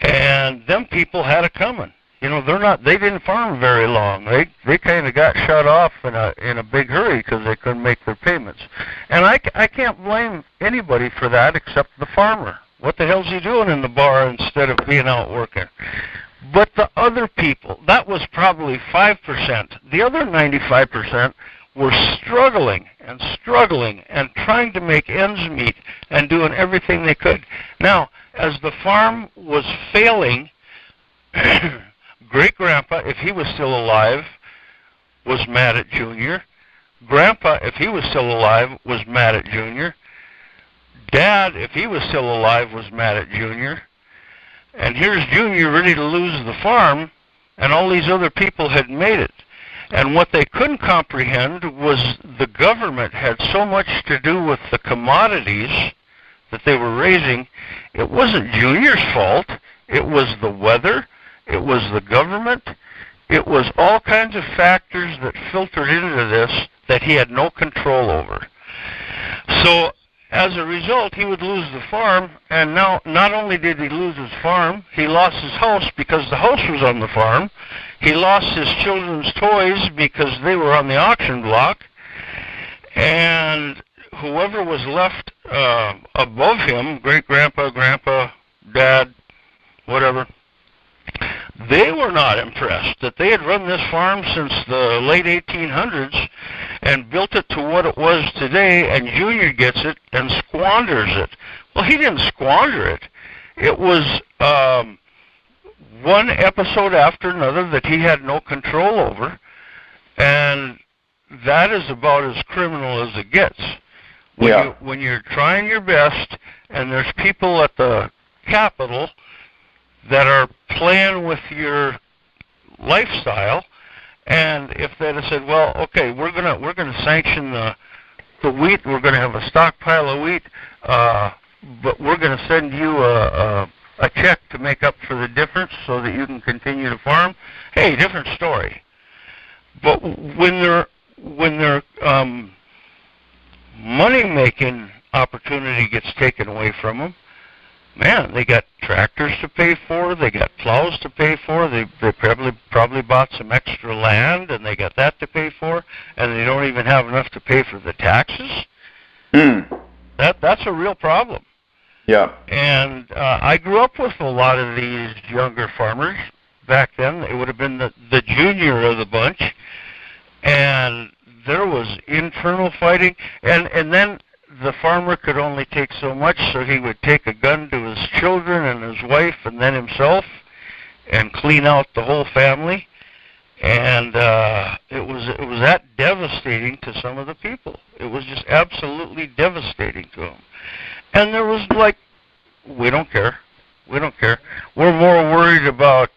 And them people had it coming. You know, they didn't farm very long. They kind of got shut off in a big hurry because they couldn't make their payments. And I can't blame anybody for that except the farmer. What the hell's he doing in the bar instead of being out working? But the other people, that was probably 5%. The other 95% were struggling and trying to make ends meet and doing everything they could. Now, as the farm was failing, Great-Grandpa, if he was still alive, was mad at Junior. Grandpa, if he was still alive, was mad at Junior. Dad, if he was still alive, was mad at Junior. And here's Junior ready to lose the farm, and all these other people had made it. And what they couldn't comprehend was the government had so much to do with the commodities that they were raising. It wasn't Junior's fault. It was the weather. It was the government. It was all kinds of factors that filtered into this that he had no control over. So as a result, he would lose the farm, and now not only did he lose his farm, he lost his house because the house was on the farm. He lost his children's toys because they were on the auction block, and whoever was left above him, Great-Grandpa, Grandpa, Dad, whatever, they were not impressed that they had run this farm since the late 1800s and built it to what it was today, and Junior gets it and squanders it. Well, he didn't squander it. It was one episode after another that he had no control over, and that is about as criminal as it gets. When you're trying your best, and there's people at the Capitol that are playing with your lifestyle, and if they'd have said, well, okay, we're gonna sanction the wheat, we're gonna have a stockpile of wheat, but we're gonna send you a check to make up for the difference so that you can continue to farm. Hey, different story. But when their money-making opportunity gets taken away from them, man, they got tractors to pay for, they got plows to pay for, they probably bought some extra land, and they got that to pay for, and they don't even have enough to pay for the taxes. That's a real problem. Yeah. And I grew up with a lot of these younger farmers back then. It would have been the junior of the bunch, and there was internal fighting, and then the farmer could only take so much, so he would take a gun to his children and his wife and then himself and clean out the whole family. And it was that devastating to some of the people. It was just absolutely devastating to them. And there was like, we don't care. We're more worried about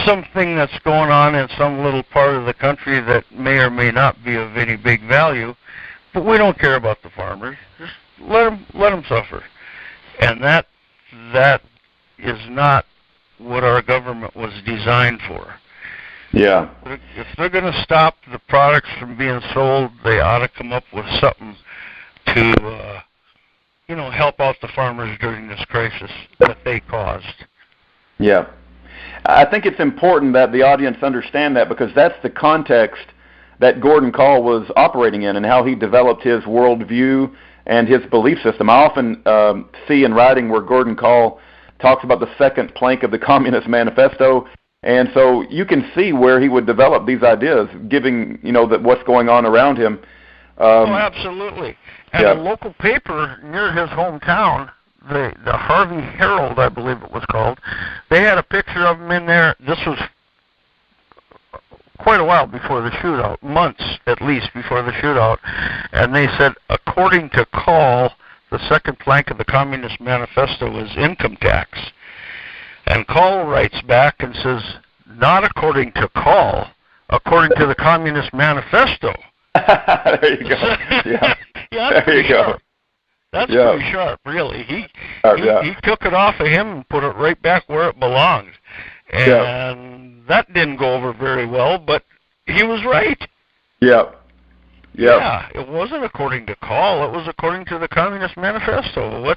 something that's going on in some little part of the country that may or may not be of any big value, but we don't care about the farmers. Just let them suffer. And that is not what our government was designed for. Yeah. If they're going to stop the products from being sold, they ought to come up with something to, help out the farmers during this crisis that they caused. Yeah. I think it's important that the audience understand that, because that's the context that Gordon Kahl was operating in and how he developed his worldview and his belief system. I often see in writing where Gordon Kahl talks about the second plank of the Communist Manifesto, and so you can see where he would develop these ideas, giving, that what's going on around him. Absolutely. And a local paper near his hometown, the Harvey Herald, I believe it was called, they had a picture of him in there. This was quite a while before the shootout, months at least before the shootout, and they said, according to Kahl, the second plank of the Communist Manifesto was income tax. And Kahl writes back and says, not according to Kahl, according to the Communist Manifesto. There you go. Yeah, yeah, there you go. That's pretty sharp, really. He took it off of him and put it right back where it belonged. And that didn't go over very well, but he was right. Yep. Yeah, it wasn't according to Kahl. It was according to the Communist Manifesto.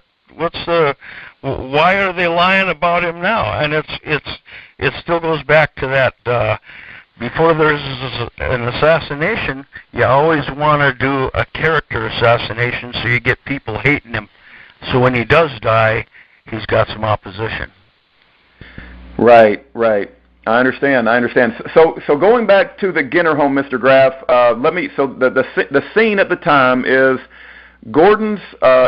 Why are they lying about him now? And it still goes back to that. Before there's an assassination, you always want to do a character assassination so you get people hating him. So when he does die, he's got some opposition. Right. I understand. So going back to the Ginter home, Mr. Graf, the scene at the time is Gordon's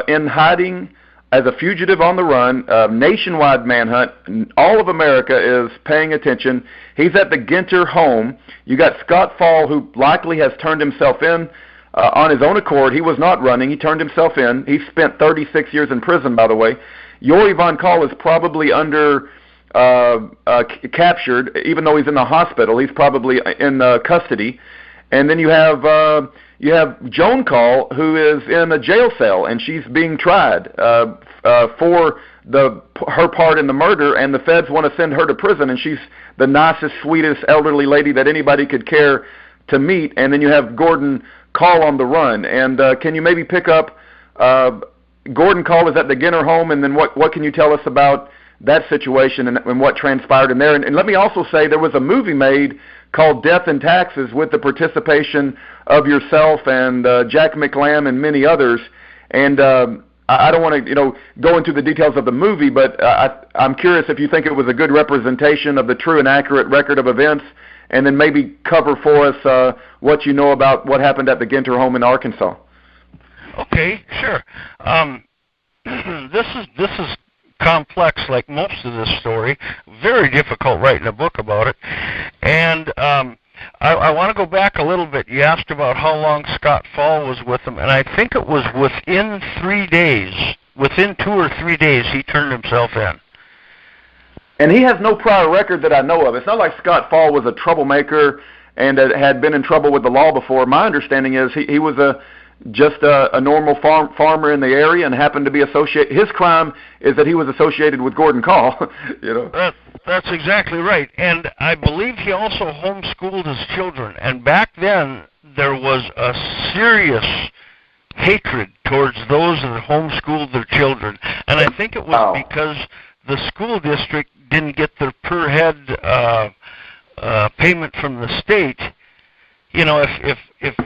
in hiding as a fugitive on the run, nationwide manhunt. All of America is paying attention. He's at the Ginter home. You got Scott Fall, who likely has turned himself in on his own accord. He was not running. He turned himself in. He spent 36 years in prison, by the way. Yuri von Kahl is probably under captured, even though he's in the hospital. He's probably in custody. And then you have Joan Kahl, who is in a jail cell, and she's being tried for her part in the murder, and the feds want to send her to prison, and she's the nicest, sweetest elderly lady that anybody could care to meet. And then you have Gordon Kahl on the run. And can you maybe pick up Gordon Kahl is at the Ginter home, and then what can you tell us about that situation and what transpired in there? And let me also say there was a movie made called Death and Taxes with the participation of yourself and Jack McLam and many others. And I don't want to go into the details of the movie, but I'm curious if you think it was a good representation of the true and accurate record of events, and then maybe cover for us what you know about what happened at the Ginter home in Arkansas. Okay, sure. This is complex, like most of this story. Very difficult writing a book about it. And I want to go back a little bit. You asked about how long Scott Fall was with him, and I think it was within 3 days. Within 2 or 3 days, he turned himself in. And he has no prior record that I know of. It's not like Scott Fall was a troublemaker and had been in trouble with the law before. My understanding is he was just a normal farmer in the area and happened to be associated. His crime is that he was associated with Gordon Kahl. That's exactly right. And I believe he also homeschooled his children. And back then, there was a serious hatred towards those that homeschooled their children. And I think it was because the school district didn't get their per head payment from the state. If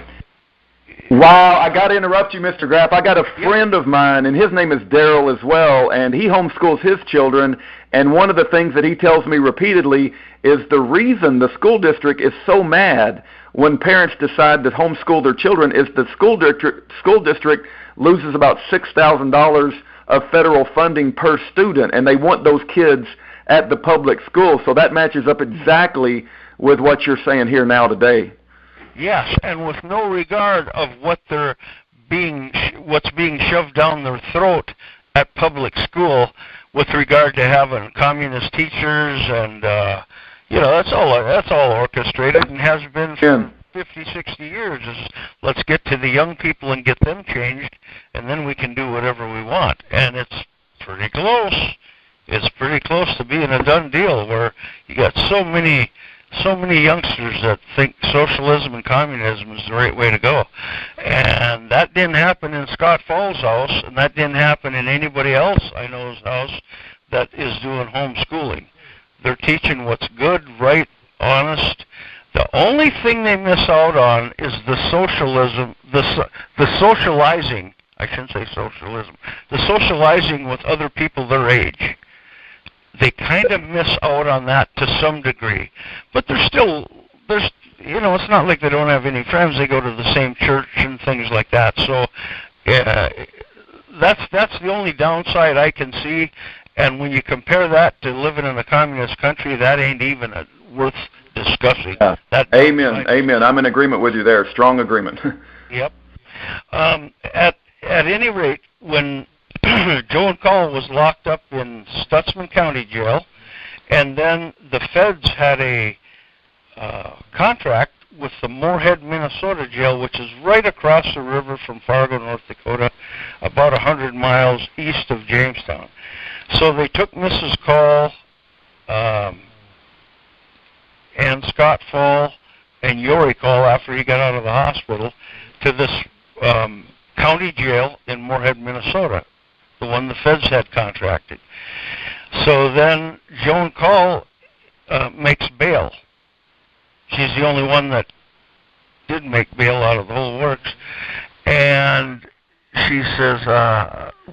Wow, I got to interrupt you, Mr. Graf. I got a friend of mine, and his name is Darrell as well, and he homeschools his children, and one of the things that he tells me repeatedly is the reason the school district is so mad when parents decide to homeschool their children is the school district loses about $6,000 of federal funding per student, and they want those kids at the public school, so that matches up exactly with what you're saying here now today. Yes, and with no regard of what's being shoved down their throat at public school, with regard to having communist teachers, and that's all orchestrated and has been for 50, 60 years. Let's get to the young people and get them changed, and then we can do whatever we want. And it's pretty close. It's pretty close to being a done deal, where you got so many youngsters that think socialism and communism is the right way to go. And that didn't happen in Scott Fall's house, and that didn't happen in anybody else I know's house that is doing homeschooling. They're teaching what's good, right, honest. The only thing they miss out on is the socializing, I shouldn't say socialism, the socializing with other people their age. They kind of miss out on that to some degree, but there's it's not like they don't have any friends. They go to the same church and things like that. So that's the only downside I can see. And when you compare that to living in a communist country, that ain't even worth discussing. Yeah. That Amen. Amen. I'm in agreement with you there. Strong agreement. Yep. At any rate, when Joe and Kahl was locked up in Stutzman County Jail, and then the feds had a contract with the Moorhead, Minnesota jail, which is right across the river from Fargo, North Dakota, about 100 miles east of Jamestown. So they took Mrs. Kahl, and Scott Fall, and Yori Kahl, after he got out of the hospital, to this county jail in Moorhead, Minnesota, the one the feds had contracted. So then Joan Kahl makes bail. She's the only one that did make bail out of the whole works. And she says,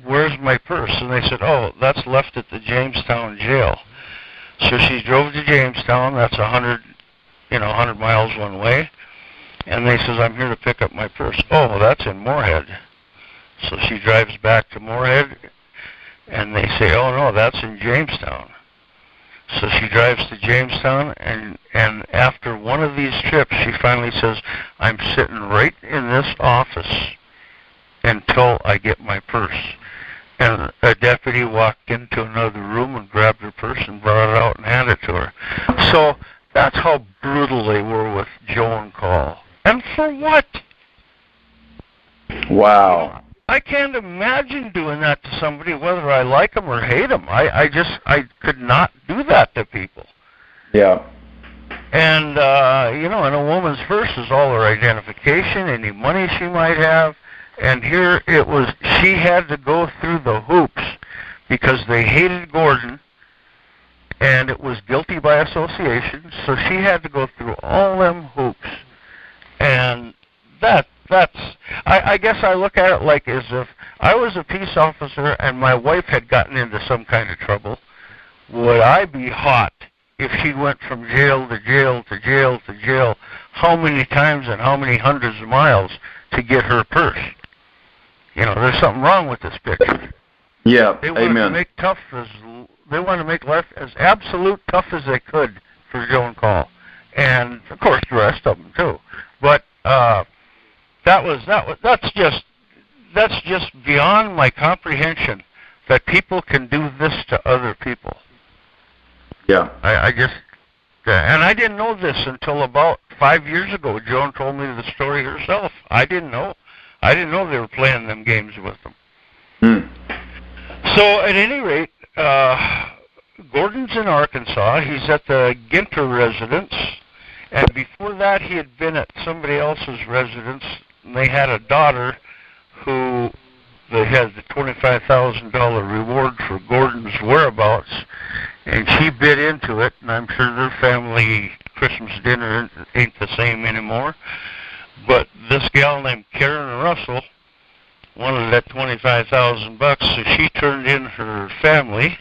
where's my purse? And they said, oh, that's left at the Jamestown jail. So she drove to Jamestown. That's 100 miles one way. And they says, I'm here to pick up my purse. Oh, that's in Moorhead. So she drives back to Moorhead, and they say, oh, no, that's in Jamestown. So she drives to Jamestown, and after one of these trips, she finally says, I'm sitting right in this office until I get my purse. And a deputy walked into another room and grabbed her purse and brought it out and handed it to her. So that's how brutal they were with Joe and Kahl. And for what? Wow. I can't imagine doing that to somebody, whether I like them or hate them. I could not do that to people. Yeah. And, and a woman's purse is all her identification, any money she might have. And here it was, she had to go through the hoops because they hated Gordon, and it was guilty by association, so she had to go through all them hoops. And I guess I look at it like as if I was a peace officer and my wife had gotten into some kind of trouble. Would I be hot if she went from jail to jail to jail to jail, how many times and how many hundreds of miles to get her purse? There's something wrong with this picture. Yeah, they wanted amen. They wanted to make life as absolute tough as they could for Joe and Kahl, and of course the rest of them too. But that's just beyond my comprehension that people can do this to other people. Yeah. And I didn't know this until about 5 years ago. Joan told me the story herself. I didn't know they were playing them games with them. So at any rate, Gordon's in Arkansas. He's at the Ginter residence. And before that, he had been at somebody else's residence. And they had a daughter who they had the $25,000 reward for Gordon's whereabouts. And she bit into it, and I'm sure their family Christmas dinner ain't the same anymore. But this gal named Karen Russell wanted that $25,000, so she turned in her family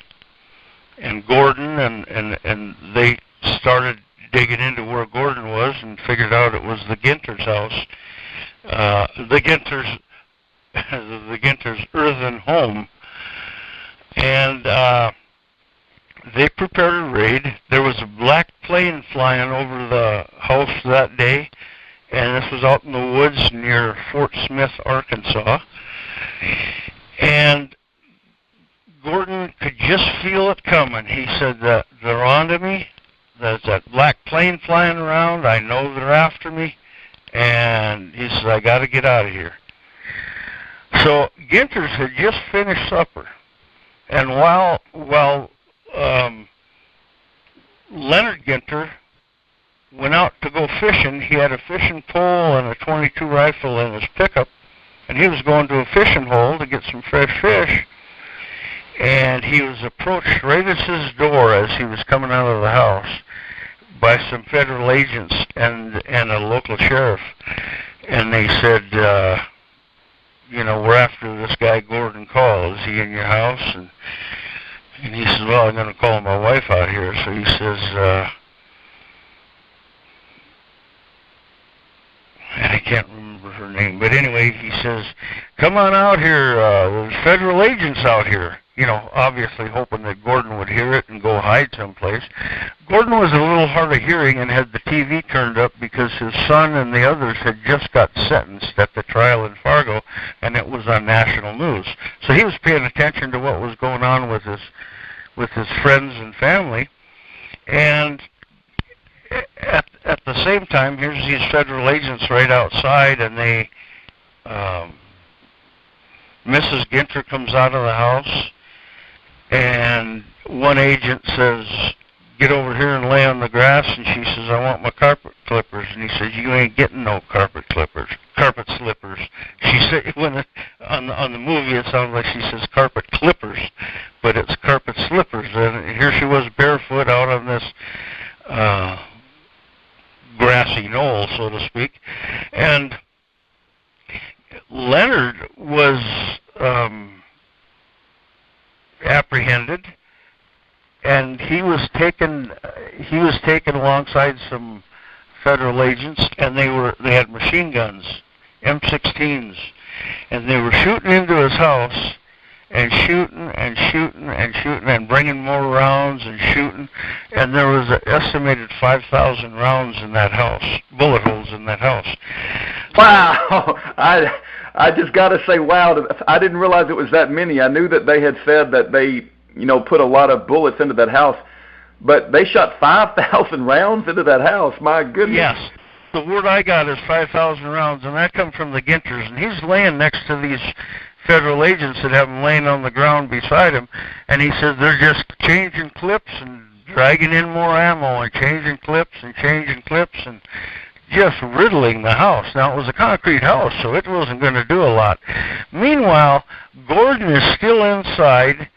and Gordon, and they started digging into where Gordon was and figured out it was the Ginter's house. The Ginter's earthen home. And they prepared a raid. There was a black plane flying over the house that day, and this was out in the woods near Fort Smith, Arkansas. And Gordon could just feel it coming. He said that they're onto me. There's that black plane flying around. I know they're after me. And he said, I got to get out of here. So Ginter's had just finished supper. And while Leonard Ginter went out to go fishing, he had a fishing pole and a .22 rifle in his pickup, and he was going to a fishing hole to get some fresh fish, and he was approached right at his door as he was coming out of the house by some federal agents and a local sheriff, and they said, we're after this guy Gordon Kahl. Is he in your house? And he says, well, I'm going to call my wife out here. So he says, I can't remember her name, but anyway, he says, come on out here. There's federal agents out here. obviously hoping that Gordon would hear it and go hide someplace. Gordon was a little hard of hearing and had the TV turned up because his son and the others had just got sentenced at the trial in Fargo, and it was on national news. So he was paying attention to what was going on with his friends and family. And at the same time, here's these federal agents right outside, and Mrs. Ginter comes out of the house, and one agent says, "Get over here and lay on the grass," and she says, "I want my carpet clippers," and he says, "You ain't getting no carpet slippers." She said, on the movie it sounds like she says carpet clippers, but it's carpet slippers, and here she was barefoot out on this grassy knoll, so to speak, and Leonard was apprehended, and he was taken alongside some federal agents, and they had machine guns, M16s, and they were shooting into his house and shooting and bringing more rounds and shooting, and there was an estimated 5,000 rounds in that house, bullet holes in that house. Wow! I just got to say, wow! I didn't realize it was that many. I knew that they had said that they, put a lot of bullets into that house, but they shot 5,000 rounds into that house. My goodness! Yes. The word I got is 5,000 rounds, and that comes from the Ginters, and he's laying next to these federal agents that have him laying on the ground beside him, and he says they're just changing clips and dragging in more ammo and changing clips and just riddling the house. Now, it was a concrete house, so it wasn't going to do a lot. Meanwhile, Gordon is still inside,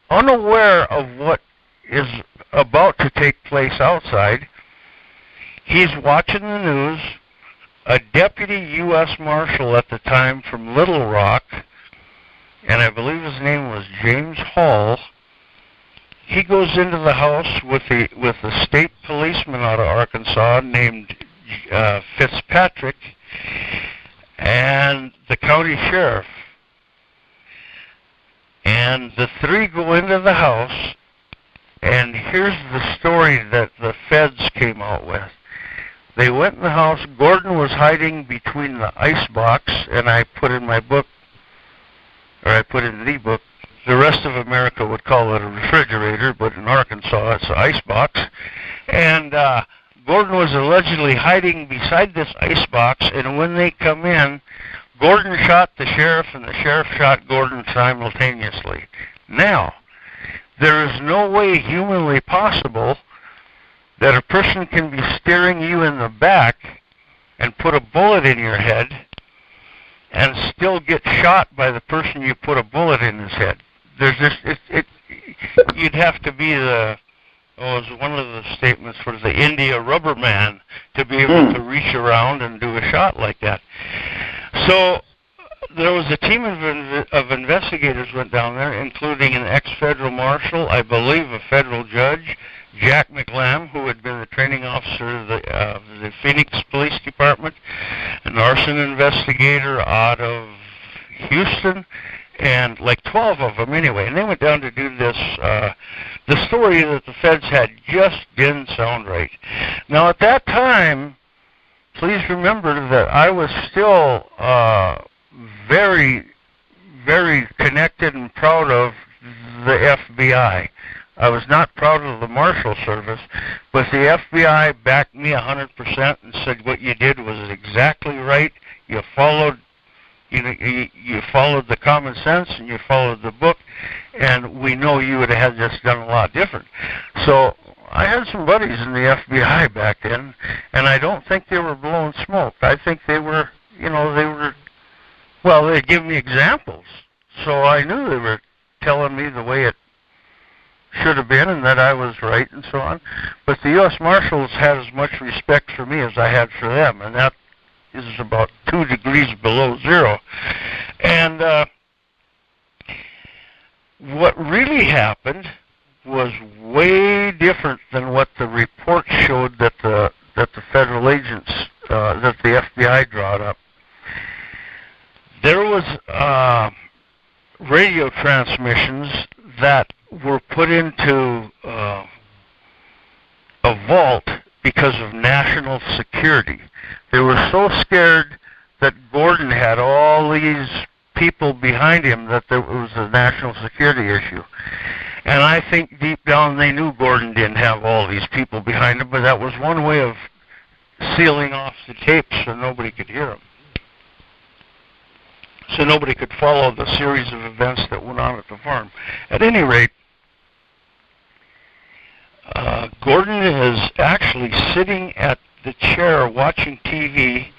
unaware of what is about to take place outside. He's watching the news. A deputy U.S. Marshal at the time from Little Rock, and I believe his name was James Hall, he goes into the house with the state policeman out of Arkansas named Fitzpatrick and the county sheriff. And the three go into the house, and here's the story that the feds came out with. They went in the house. Gordon was hiding between the ice box, and I put in the book, the rest of America would call it a refrigerator, but in Arkansas it's an ice box. And Gordon was allegedly hiding beside this ice box, and when they come in, Gordon shot the sheriff, and the sheriff shot Gordon simultaneously. Now, there is no way humanly possible that a person can be staring you in the back and put a bullet in your head and still get shot by the person you put a bullet in his head. There's just you'd have to be as one of the statements for the India rubber man to be able to reach around and do a shot like that. So there was a team of investigators went down there, including an ex-federal marshal, I believe a federal judge, Jack McLam, who had been the training officer of the Phoenix Police Department, an arson investigator out of Houston, and like 12 of them anyway. And they went down to do this. The story that the feds had just didn't sound right. Now, at that time, please remember that I was still very, very connected and proud of the FBI. I was not proud of the Marshal Service, but the FBI backed me 100% and said what you did was exactly right. You followed, you followed the common sense and you followed the book, and we know you would have had this done a lot different. So I had some buddies in the FBI back then, and I don't think they were blowing smoke. I think they were, well, they'd give me examples, so I knew they were telling me the way it should have been and that I was right and so on. But the U.S. Marshals had as much respect for me as I had for them, and that is about 2 degrees below zero. And what really happened was way different than what the report showed that the federal agents, that the FBI drawed up. There was radio transmissions that were put into a vault because of national security. They were so scared that Gordon had all these people behind him that there was a national security issue. And I think deep down they knew Gordon didn't have all these people behind him, but that was one way of sealing off the tapes so nobody could hear them. So nobody could follow the series of events that went on at the farm. At any rate, Gordon is actually sitting at the chair watching TV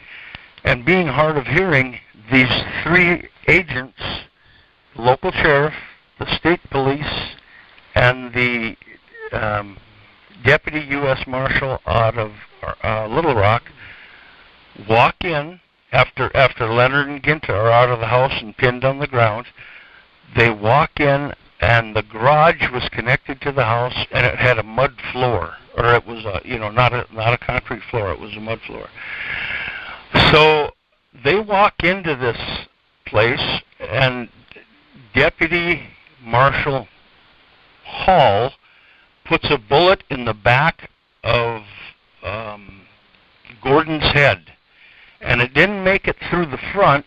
and being hard of hearing. These three agents, local sheriff, the state police, and the deputy U.S. Marshal out of Little Rock, walk in after Leonard and Ginta are out of the house and pinned on the ground. They walk in, and the garage was connected to the house, and it had a mud floor, or it was not a concrete floor. It was a mud floor. So they walk into this place, and Deputy Marshal Hall puts a bullet in the back of Gordon's head, and it didn't make it through the front,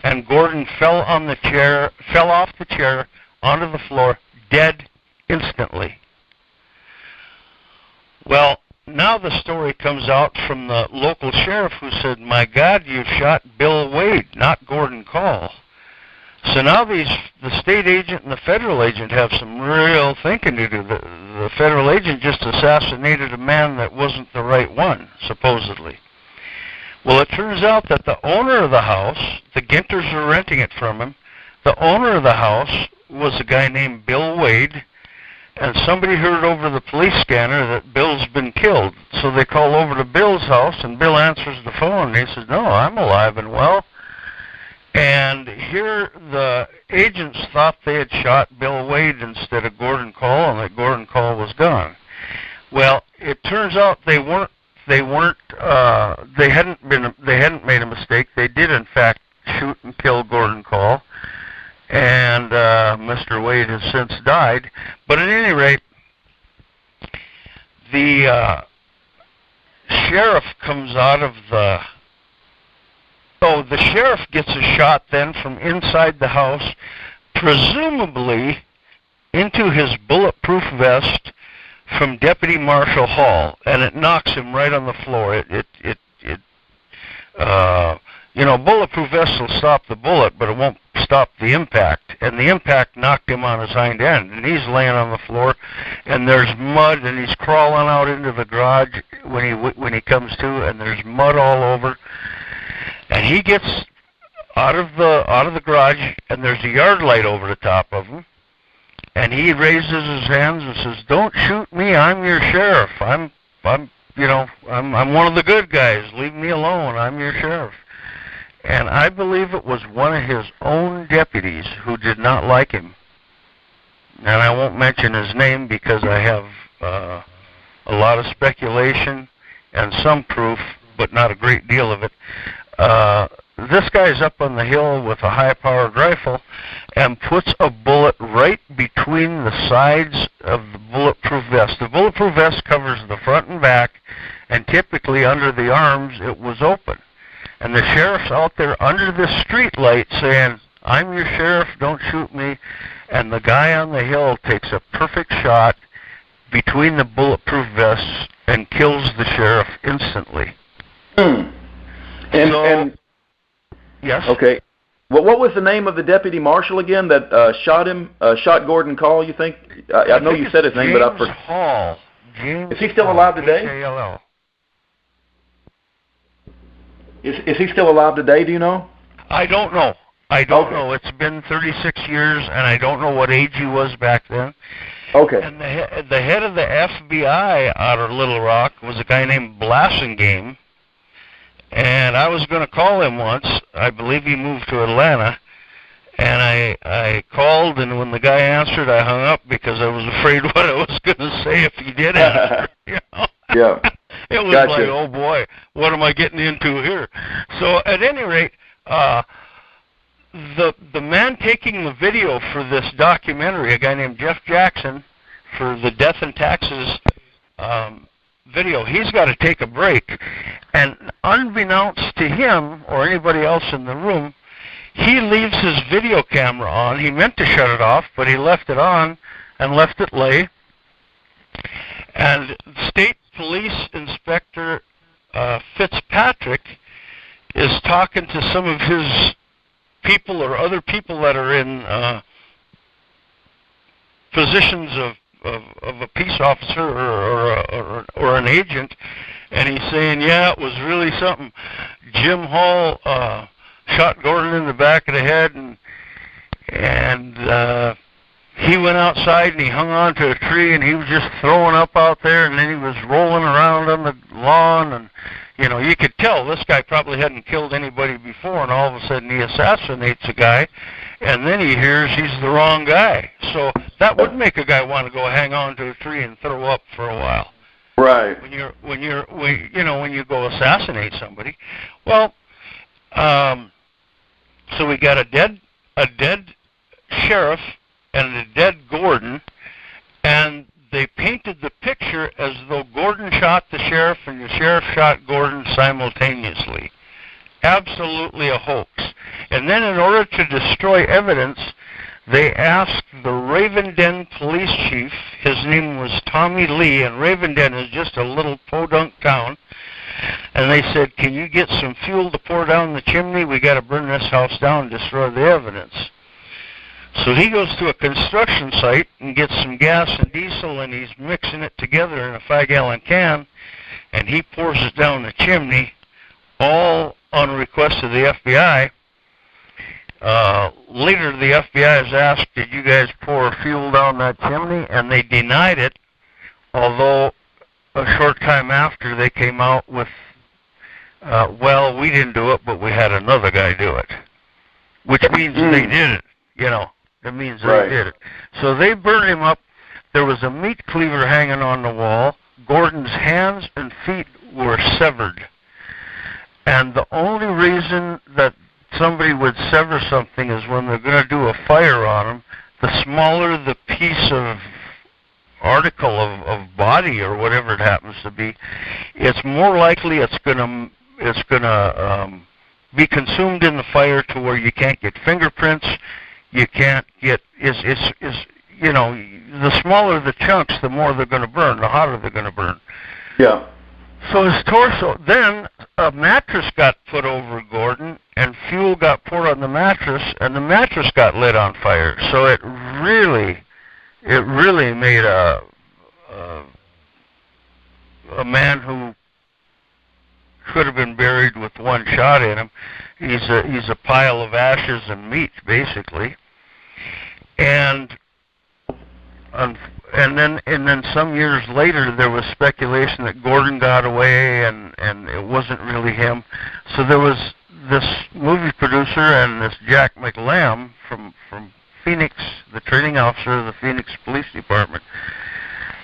and Gordon fell off the chair onto the floor, dead instantly. Well, now the story comes out from the local sheriff who said, "My God, you shot Bill Wade, not Gordon Kahl." So now the state agent and the federal agent have some real thinking to do. The federal agent just assassinated a man that wasn't the right one, supposedly. Well, it turns out that the owner of the house, the Ginters were renting it from him, the owner of the house was a guy named Bill Wade, and somebody heard over the police scanner that Bill's been killed. So they call over to Bill's house, and Bill answers the phone, and he says, "No, I'm alive and well." And here the agents thought they had shot Bill Wade instead of Gordon Kahl, and that Gordon Kahl was gone. Well, it turns out they hadn't made a mistake. They did in fact shoot and kill Gordon Kahl, and Mr. Wade has since died. But at any rate, the sheriff comes out of the sheriff gets a shot then from inside the house, presumably into his bulletproof vest from Deputy Marshal Hall, and it knocks him right on the floor. Bulletproof vests will stop the bullet, but it won't stop the impact. And the impact knocked him on his hind end, and he's laying on the floor, and there's mud, and he's crawling out into the garage when he comes to, and there's mud all over. And he gets out of the garage, and there's a yard light over the top of him. And he raises his hands and says, "Don't shoot me. I'm your sheriff. I'm one of the good guys. Leave me alone. I'm your sheriff." And I believe it was one of his own deputies who did not like him. And I won't mention his name because I have a lot of speculation and some proof, but not a great deal of it. This guy's up on the hill with a high-powered rifle and puts a bullet right between the sides of the bulletproof vest. The bulletproof vest covers the front and back, and typically under the arms it was open. And the sheriff's out there under the street light saying, "I'm your sheriff, don't shoot me." And the guy on the hill takes a perfect shot between the bulletproof vests and kills the sheriff instantly. And yes. Okay. Well, what was the name of the deputy marshal again that shot Gordon Kahl? You think? I know you said his name, but I forgot. Hall. James. Is he still alive today? H-A-L-L. Is he still alive today? Do you know? I don't know. I don't know. It's been 36 years, and I don't know what age he was back then. Okay. And the head of the FBI out of Little Rock was a guy named Blassingame. And I was going to call him once. I believe he moved to Atlanta. And I called, and when the guy answered, I hung up because I was afraid what I was going to say if he did answer. Yeah. It was Gotcha. like, oh boy, what am I getting into here? So at any rate, the man taking the video for this documentary, a guy named Jeff Jackson, for the Death and Taxes video, he's got to take a break. And unbeknownst to him or anybody else in the room, he leaves his video camera on. He meant to shut it off, but he left it on and left it lay. And State Police Inspector Fitzpatrick is talking to some of his people or other people that are in positions of a peace officer or an agent, and he's saying, yeah, it was really something. Jim Hall shot Gordon in the back of the head, and he went outside and he hung on to a tree and he was just throwing up out there, and then he was rolling around on the lawn, and you know, you could tell this guy probably hadn't killed anybody before, and all of a sudden he assassinates a guy, and then he hears he's the wrong guy. So that would make a guy want to go hang on to a tree and throw up for a while. Right. When you go assassinate somebody. Well, so we got a dead sheriff and a dead Gordon, and they painted the picture as though Gordon shot the sheriff and the sheriff shot Gordon simultaneously. Absolutely a hoax. And then in order to destroy evidence, they asked the Ravenden police chief, his name was Tommy Lee, and Ravenden is just a little podunk town, and they said, can you get some fuel to pour down the chimney? We got to burn this house down and destroy the evidence. So he goes to a construction site and gets some gas and diesel, and he's mixing it together in a 5-gallon can, and he pours it down the chimney, all on request of the FBI. Later, the FBI is asked, did you guys pour fuel down that chimney? And they denied it, although a short time after they came out with, well, we didn't do it, but we had another guy do it, which means they did it, you know. That means they did it. So they burned him up. There was a meat cleaver hanging on the wall. Gordon's hands and feet were severed. And the only reason that somebody would sever something is when they're going to do a fire on him. The smaller the piece of article of body or whatever it happens to be, it's more likely it's going to be consumed in the fire to where you can't get fingerprints. You can't get, you know, the smaller the chunks, the more they're going to burn, the hotter they're going to burn. Yeah. So his torso, then a mattress got put over Gordon, and fuel got poured on the mattress, and the mattress got lit on fire. So it really made a man who could have been buried with one shot in him. He's a pile of ashes and meat, basically. And then some years later, there was speculation that Gordon got away, and it wasn't really him. So there was this movie producer and this Jack McLam from Phoenix, the training officer of the Phoenix Police Department,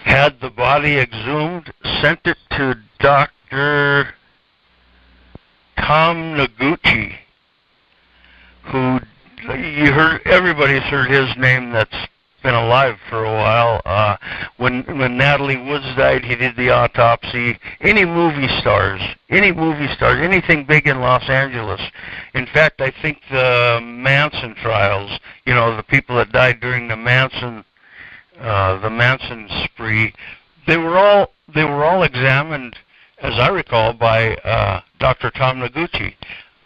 had the body exhumed, sent it to Dr. Tom Noguchi, who everybody's heard his name that's been alive for a while. When Natalie Woods died, he did the autopsy. Any movie stars, anything big in Los Angeles. In fact, I think the Manson trials, you know, the people that died during the Manson spree, they were all examined, as I recall, by Dr. Tom Noguchi.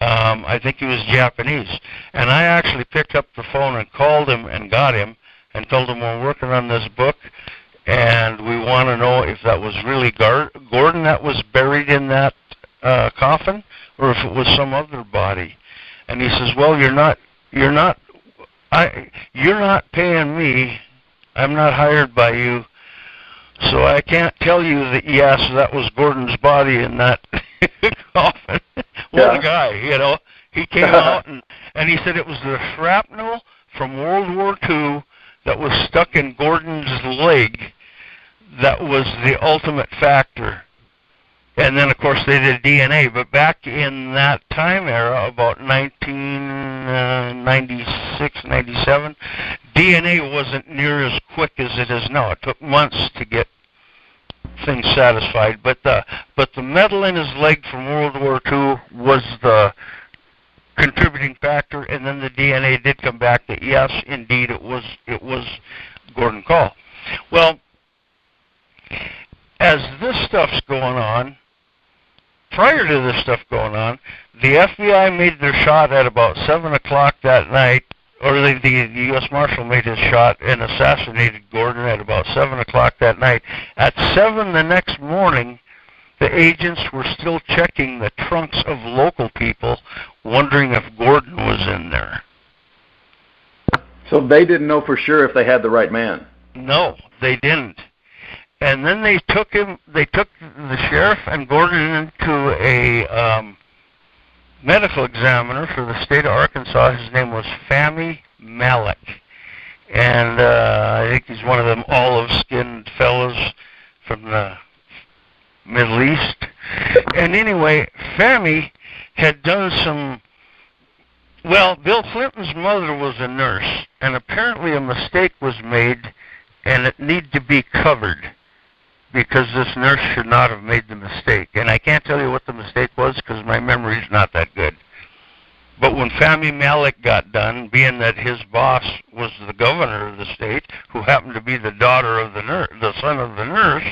I think he was Japanese. And I actually picked up the phone and called him and got him and told him we're working on this book, and we want to know if that was really Gordon that was buried in that coffin, or if it was some other body. And he says, well, you're not paying me. I'm not hired by you. So I can't tell you that, yes, that was Gordon's body in that coffin. What a guy, you know. He came out and he said it was the shrapnel from World War II that was stuck in Gordon's leg that was the ultimate factor. And then, of course, they did DNA. But back in that time era, about 1990, 96, 97, DNA wasn't near as quick as it is now. It took months to get things satisfied, but the metal in his leg from World War II was the contributing factor, and then the DNA did come back that yes, indeed, it was Gordon Kahl. Well, as this stuff's going on, prior to this stuff going on, the FBI made their shot at about 7 o'clock that night, or the U.S. Marshal made his shot and assassinated Gordon at about 7 o'clock that night. At 7 the next morning, the agents were still checking the trunks of local people, wondering if Gordon was in there. So they didn't know for sure if they had the right man? No, they didn't. And then they took the sheriff and Gordon into a medical examiner for the state of Arkansas. His name was Fahmy Malek. And I think he's one of them olive-skinned fellows from the Middle East. And anyway, Fahmy had done some... Well, Bill Clinton's mother was a nurse, and apparently a mistake was made, and it needed to be covered, because this nurse should not have made the mistake. And I can't tell you what the mistake was, because my memory's not that good. But when Fahmy Malek got done, being that his boss was the governor of the state, who happened to be the daughter of the nurse, the son of the nurse,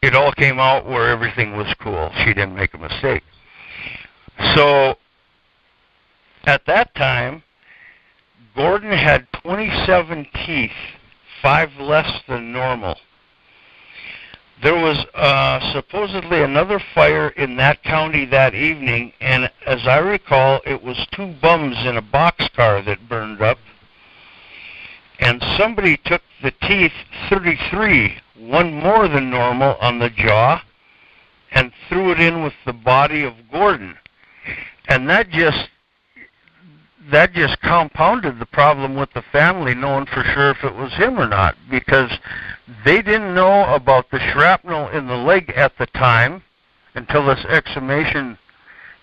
it all came out where everything was cool. She didn't make a mistake. So, at that time, Gordon had 27 teeth, 5 less than normal. There was supposedly another fire in that county that evening, and as I recall, it was 2 bums in a boxcar that burned up, and somebody took the teeth, 33, one more than normal on the jaw, and threw it in with the body of Gordon. And that just compounded the problem with the family knowing for sure if it was him or not, because they didn't know about the shrapnel in the leg at the time until this exhumation,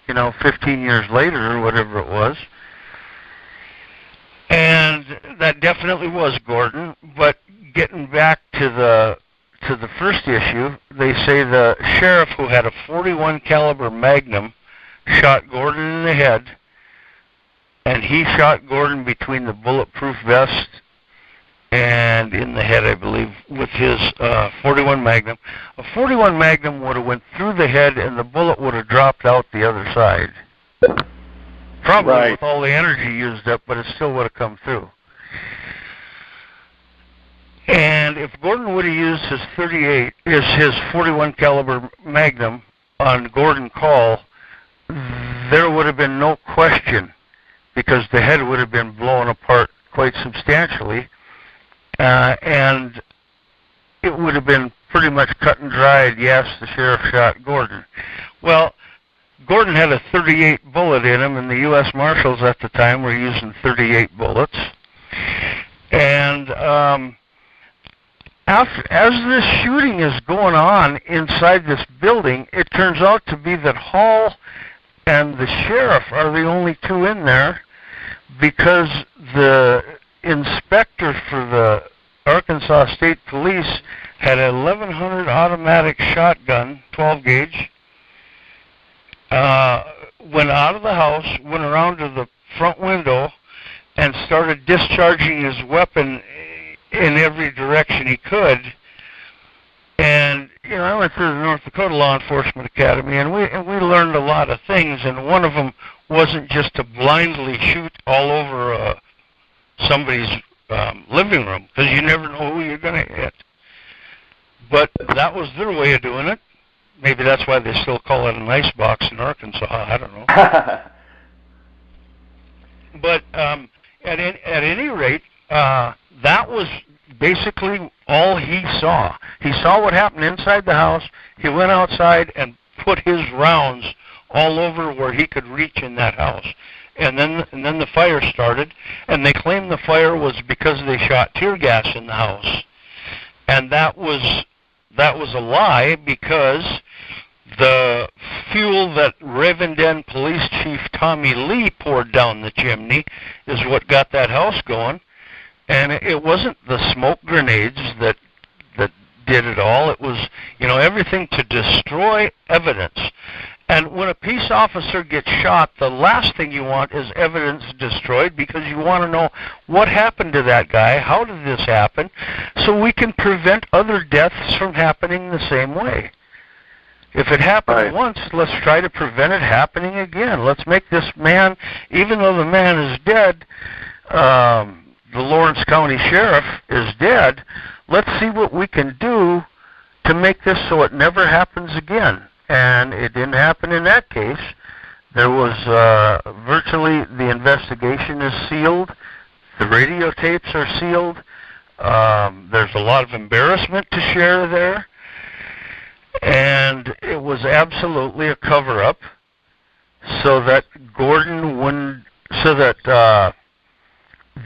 15 years later or whatever it was. And that definitely was Gordon. But getting back to the first issue, they say the sheriff, who had a .41 caliber Magnum, shot Gordon in the head, and he shot Gordon between the bulletproof vest and in the head, I believe, with his .41 Magnum. A .41 Magnum would have went through the head, and the bullet would have dropped out the other side. Probably right, with all the energy used up, but it still would have come through. And if Gordon would have used his his .41 caliber Magnum on Gordon Kahl, there would have been no question, because the head would have been blown apart quite substantially, and it would have been pretty much cut and dried. Yes, the sheriff shot Gordon. Well, Gordon had a 38 bullet in him, and the U.S. Marshals at the time were using 38 bullets. And as this shooting is going on inside this building, it turns out to be that Hall and the sheriff are the only 2 in there, because the inspector for the Arkansas State Police had a 1100 automatic shotgun, 12 gauge, went out of the house, went around to the front window, and started discharging his weapon in every direction he could. And I went through the North Dakota Law Enforcement Academy, and we learned a lot of things. And one of them wasn't just to blindly shoot all over somebody's living room, because you never know who you're going to hit. But that was their way of doing it. Maybe that's why they still call it an ice box in Arkansas. I don't know. But at any rate, that was basically all he saw. He saw what happened inside the house. He went outside and put his rounds all over where he could reach in that house. And then the fire started, and they claimed the fire was because they shot tear gas in the house. And that was a lie, because The fuel that Ravenden Police Chief Tommy Lee poured down the chimney is what got that house going. And it wasn't the smoke grenades that did it all. It was, everything to destroy evidence. And when a peace officer gets shot, the last thing you want is evidence destroyed, because you want to know what happened to that guy, how did this happen, so we can prevent other deaths from happening the same way. If it happened once, let's try to prevent it happening again. Let's make this man, even though the man is dead, the Lawrence County Sheriff is dead, let's see what we can do to make this so it never happens again. And it didn't happen in that case. There was virtually, the investigation is sealed. The radio tapes are sealed. There's a lot of embarrassment to share there. And it was absolutely a cover-up so that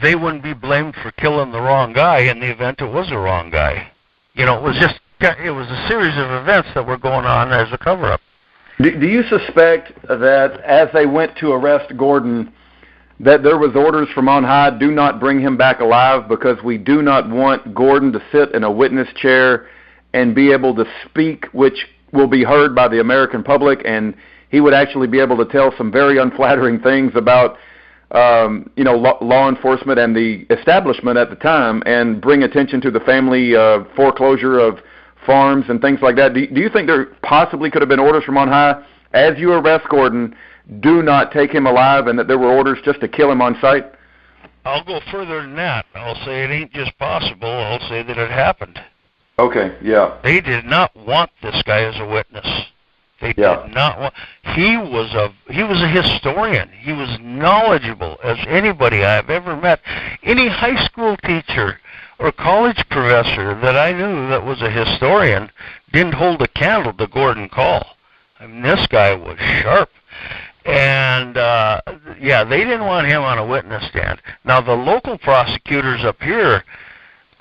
they wouldn't be blamed for killing the wrong guy in the event it was a wrong guy. It was a series of events that were going on as a cover-up. Do you suspect that as they went to arrest Gordon, that there was orders from on high, do not bring him back alive, because we do not want Gordon to sit in a witness chair and be able to speak, which will be heard by the American public, and he would actually be able to tell some very unflattering things about law enforcement and the establishment at the time, and bring attention to the family foreclosure of farms and things like that. Do you think there possibly could have been orders from on high, as you arrest Gordon, do not take him alive, and that there were orders just to kill him on sight? I'll go further than that. I'll say it ain't just possible. I'll say that it happened. Okay, yeah. They did not want this guy as a witness. They did not want. He was a historian. He was knowledgeable as anybody I've ever met. Any high school teacher or college professor that I knew that was a historian didn't hold a candle to Gordon Kahl. I mean, this guy was sharp. And, they didn't want him on a witness stand. Now, the local prosecutors up here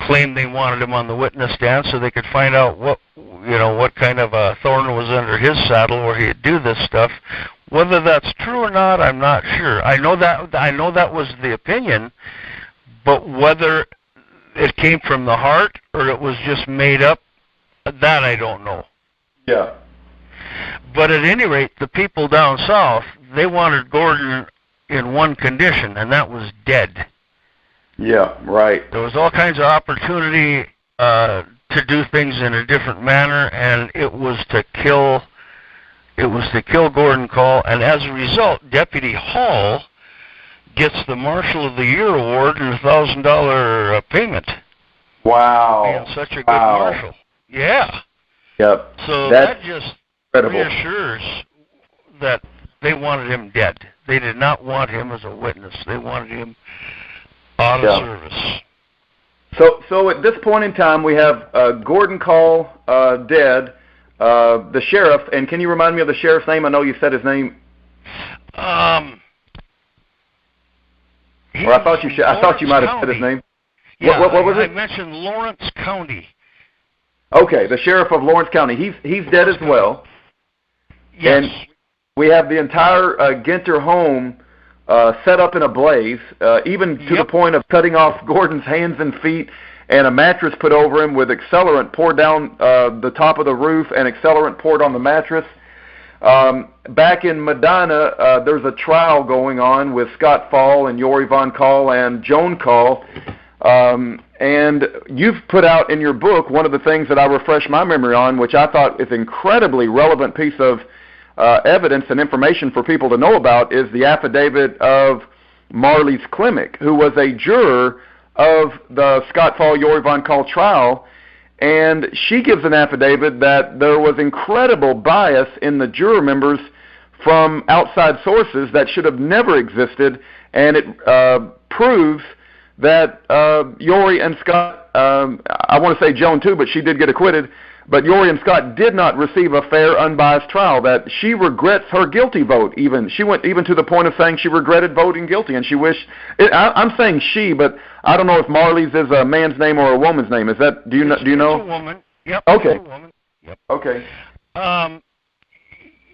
claimed they wanted him on the witness stand so they could find out what kind of a thorn was under his saddle where he'd do this stuff. Whether that's true or not, I'm not sure. I know that was the opinion, but whether it came from the heart or it was just made up, that I don't know. Yeah. But at any rate, the people down south, they wanted Gordon in one condition, and that was dead. Yeah, right. There was all kinds of opportunity to do things in a different manner, and it was to kill Gordon Kahl, and as a result, Deputy Hall gets the Marshal of the Year award and $1,000 payment. Wow. Being such a good marshal. Yeah. Yep. So that's that just incredible. Reassures that they wanted him dead. They did not want him as a witness. They wanted him out of service. So at this point in time, we have Gordon Kahl dead, the sheriff, and can you remind me of the sheriff's name? I know you said his name. Or I thought you might have said his name. Yeah, what was it? I mentioned Lawrence County. Okay, the sheriff of Lawrence County. He's dead as well. Yes. And we have the entire Ginter home set up in a blaze, even to the point of cutting off Gordon's hands and feet, and a mattress put over him with accelerant poured down the top of the roof and accelerant poured on the mattress. Back in Medina, there's a trial going on with Scott Fall and Yori Von Kahl and Joan Kahl. And you've put out in your book one of the things that I refreshed my memory on, which I thought is an incredibly relevant piece of evidence and information for people to know about, is the affidavit of Marlise Klimek, who was a juror of the Scott Fall Yori Von Kahl trial, and she gives an affidavit that there was incredible bias in the juror members from outside sources that should have never existed, and it proves that Yori and Scott, I want to say Joan too, but she did get acquitted, but Yori and Scott did not receive a fair, unbiased trial, that she regrets her guilty vote even. She went even to the point of saying she regretted voting guilty, and she wished, I'm saying she, but I don't know if Marlise is a man's name or a woman's name. Is that, do you know? It's a woman. Yep. Okay. It's a woman. Yep. Okay.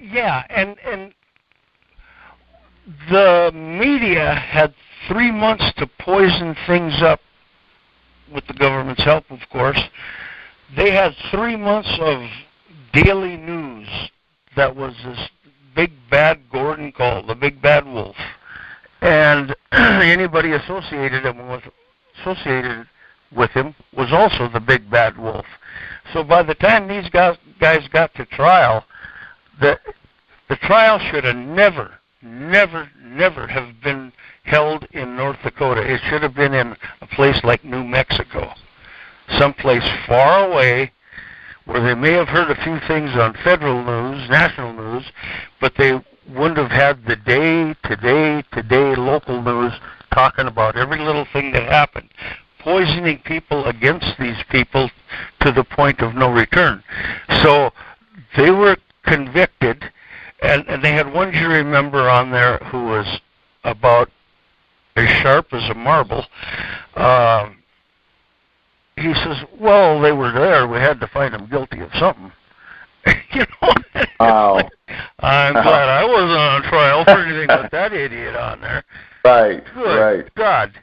Yeah, and the media had 3 months to poison things up with the government's help, of course. They had 3 months of daily news that was this big bad Gordon called the big bad wolf, and anybody associated with him was also the big bad wolf. So by the time these guys got to trial, the trial should have never have been held in North Dakota. It should have been in a place like New Mexico, someplace far away, where they may have heard a few things on federal news, national news, but they wouldn't have had the day-to-day local news talking about every little thing that happened, poisoning people against these people to the point of no return. So they were convicted, and they had one jury member on there who was about as sharp as a marble. He says, well, they were there. We had to find them guilty of something. You know? Wow. I'm glad I wasn't on trial for anything with that idiot on there. Right. Good right. God.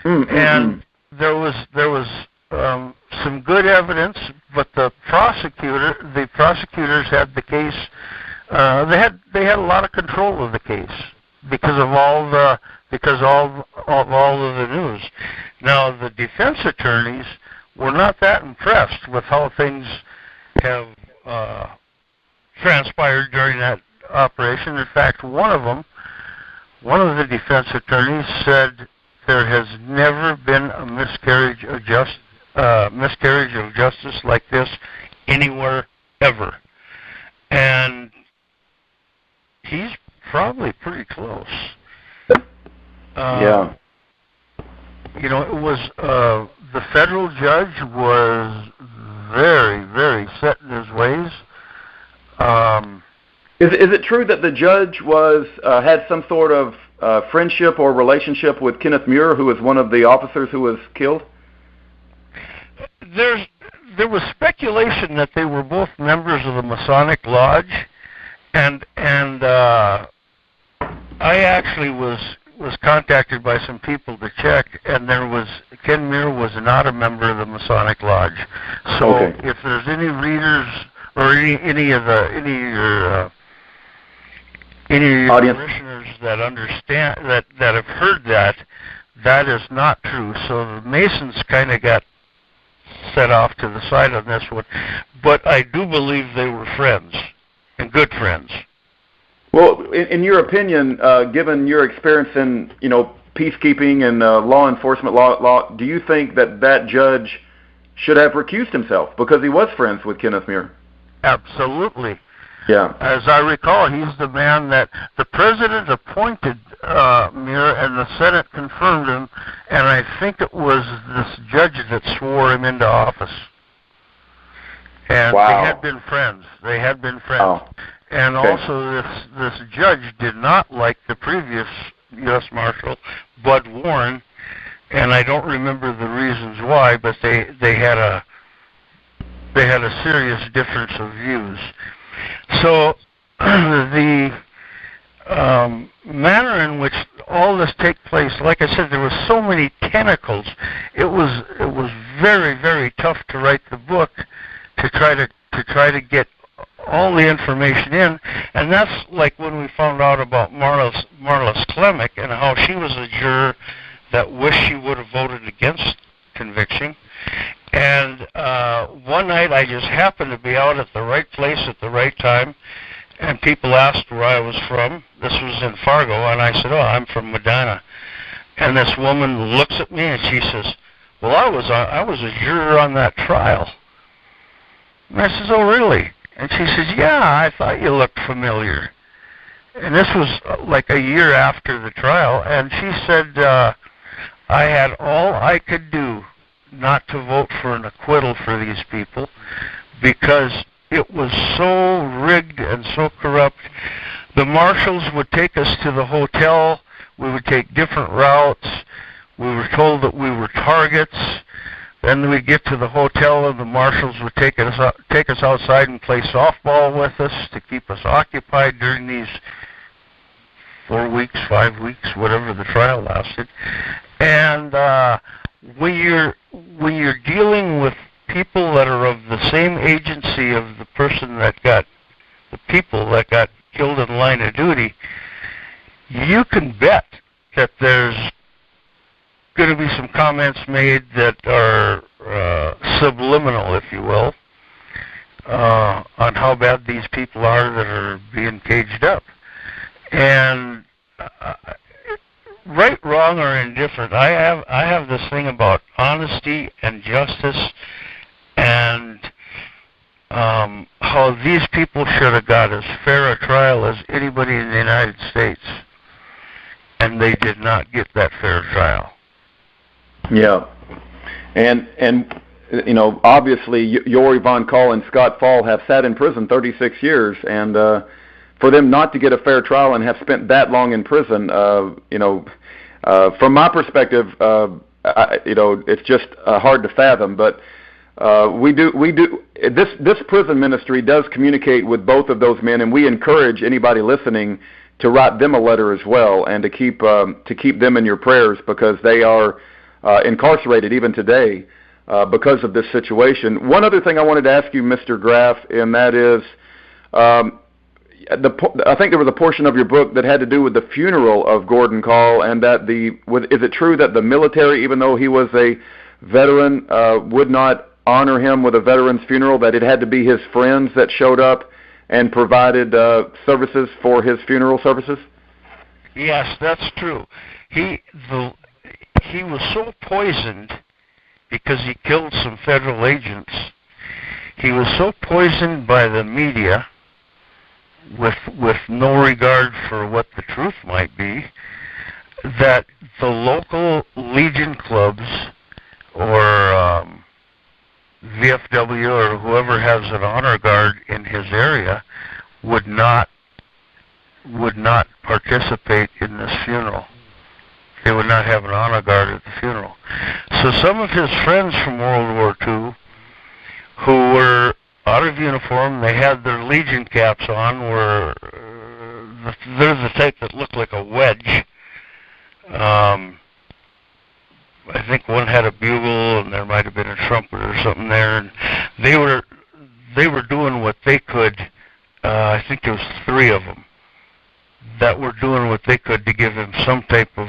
And there was some good evidence, but the prosecutors had the case. They had a lot of control of the case because of all of the news. Now the defense attorneys were not that impressed with how things have transpired during that operation. In fact, one of the defense attorneys said there has never been a miscarriage of justice like this anywhere ever, and he's probably pretty close. Yeah. You know, it was the federal judge was very, very set in his ways. Is it true that the judge was had some sort of friendship or relationship with Kenneth Muir, who was one of the officers who was killed? There was speculation that they were both members of the Masonic Lodge, and I actually was contacted by some people to check, and Ken Muir was not a member of the Masonic Lodge. So okay. If there's any readers or any of your parishioners that understand that have heard that is not true. So the Masons kind of got set off to the side on this one, but I do believe they were friends and good friends. Well, in your opinion, given your experience in peacekeeping and law enforcement law, do you think that judge should have recused himself because he was friends with Kenneth Muir? Absolutely. Yeah. As I recall, he's the man that the president appointed Muir, and the Senate confirmed him, and I think it was this judge that swore him into office. And wow. They had been friends. Oh. And okay. also, this judge did not like the previous U.S. Marshal, Bud Warren, and I don't remember the reasons why, but they had a serious difference of views. So the manner in which all this takes place, like I said, there were so many tentacles. It was very, very tough to write the book to try to get all the information in, and that's like when we found out about Marlis Klemick and how she was a juror that wished she would have voted against conviction. And one night I just happened to be out at the right place at the right time, and people asked where I was from. This was in Fargo, and I said, "Oh, I'm from Medina." And this woman looks at me and she says, "Well, I was a juror on that trial." And I says, "Oh, really?" And she says, "Yeah, I thought you looked familiar." And this was like a year after the trial, and she said, I had all I could do not to vote for an acquittal for these people because it was so rigged and so corrupt. The marshals would take us to the hotel. We would take different routes. We were told that we were targets. then we'd get to the hotel, and the marshals would take us outside and play softball with us to keep us occupied during these 4 weeks, 5 weeks, whatever the trial lasted. And when you're dealing with people that are of the same agency of the people that got killed in line of duty, you can bet that there's going to be some comments made that are subliminal, if you will, on how bad these people are that are being caged up. And right, wrong, or indifferent, I have this thing about honesty and justice, and how these people should have got as fair a trial as anybody in the United States, and they did not get that fair trial. Yeah, and you know, obviously, Yuri von Kahl and Scott Fall have sat in prison 36 years, and for them not to get a fair trial and have spent that long in prison, you know, from my perspective, you know, it's just hard to fathom. But we do. This prison ministry does communicate with both of those men, and we encourage anybody listening to write them a letter as well, and to keep them in your prayers, because they are incarcerated even today because of this situation. One other thing I wanted to ask you, Mr. Graf, and that is, I think there was a portion of your book that had to do with the funeral of Gordon Kahl, and that is it true that the military, even though he was a veteran, would not honor him with a veteran's funeral, that it had to be his friends that showed up and provided services for his funeral services? Yes, that's true. He was so poisoned because he killed some federal agents. He was so poisoned by the media, with no regard for what the truth might be, that the local Legion clubs or VFW or whoever has an honor guard in his area would not participate in this funeral. They would not have an honor guard at the funeral. So some of his friends from World War II, who were out of uniform, they had their Legion caps on, they're the type that look like a wedge. I think one had a bugle, and there might have been a trumpet or something there, and they were doing what they could. I think there was 3 of them that were doing what they could to give him some type of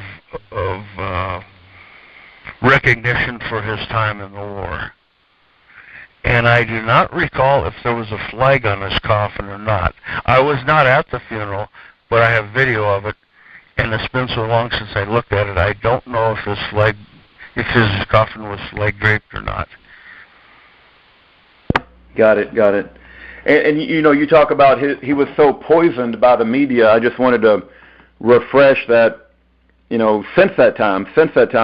recognition for his time in the war. And I do not recall if there was a flag on his coffin or not. I was not at the funeral, but I have video of it, and it's been so long since I looked at it, I don't know if his coffin was flag draped or not. Got it. And you know, you talk about he was so poisoned by the media. I just wanted to refresh that, you know, since that time,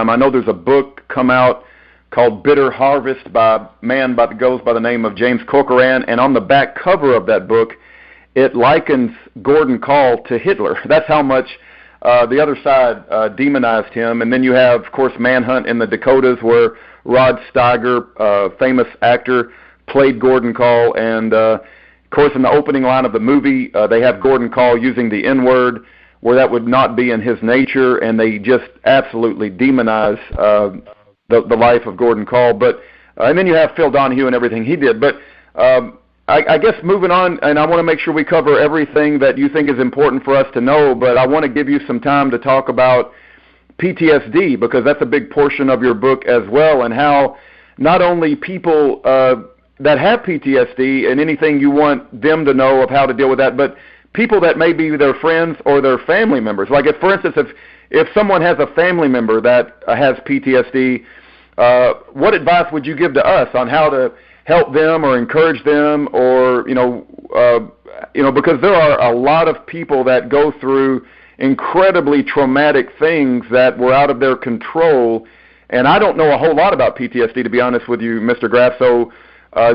I know there's a book come out called Bitter Harvest by a man that goes by the name of James Corcoran, and on the back cover of that book, it likens Gordon Kahl to Hitler. That's how much the other side demonized him. And then you have, of course, Manhunt in the Dakotas, where Rod Steiger, famous actor, played Gordon Kahl, and of course in the opening line of the movie, they have Gordon Kahl using the N-word, where that would not be in his nature, and they just absolutely demonize the life of Gordon Kahl. But and then you have Phil Donahue and everything he did. But I guess moving on, and I want to make sure we cover everything that you think is important for us to know, but I want to give you some time to talk about PTSD, because that's a big portion of your book as well, and how not only people that have PTSD and anything you want them to know of how to deal with that, but people that may be their friends or their family members. Like, if, for instance, if someone has a family member that has PTSD, what advice would you give to us on how to help them or encourage them, or because there are a lot of people that go through incredibly traumatic things that were out of their control, and I don't know a whole lot about PTSD, to be honest with you, Mr. Graf. So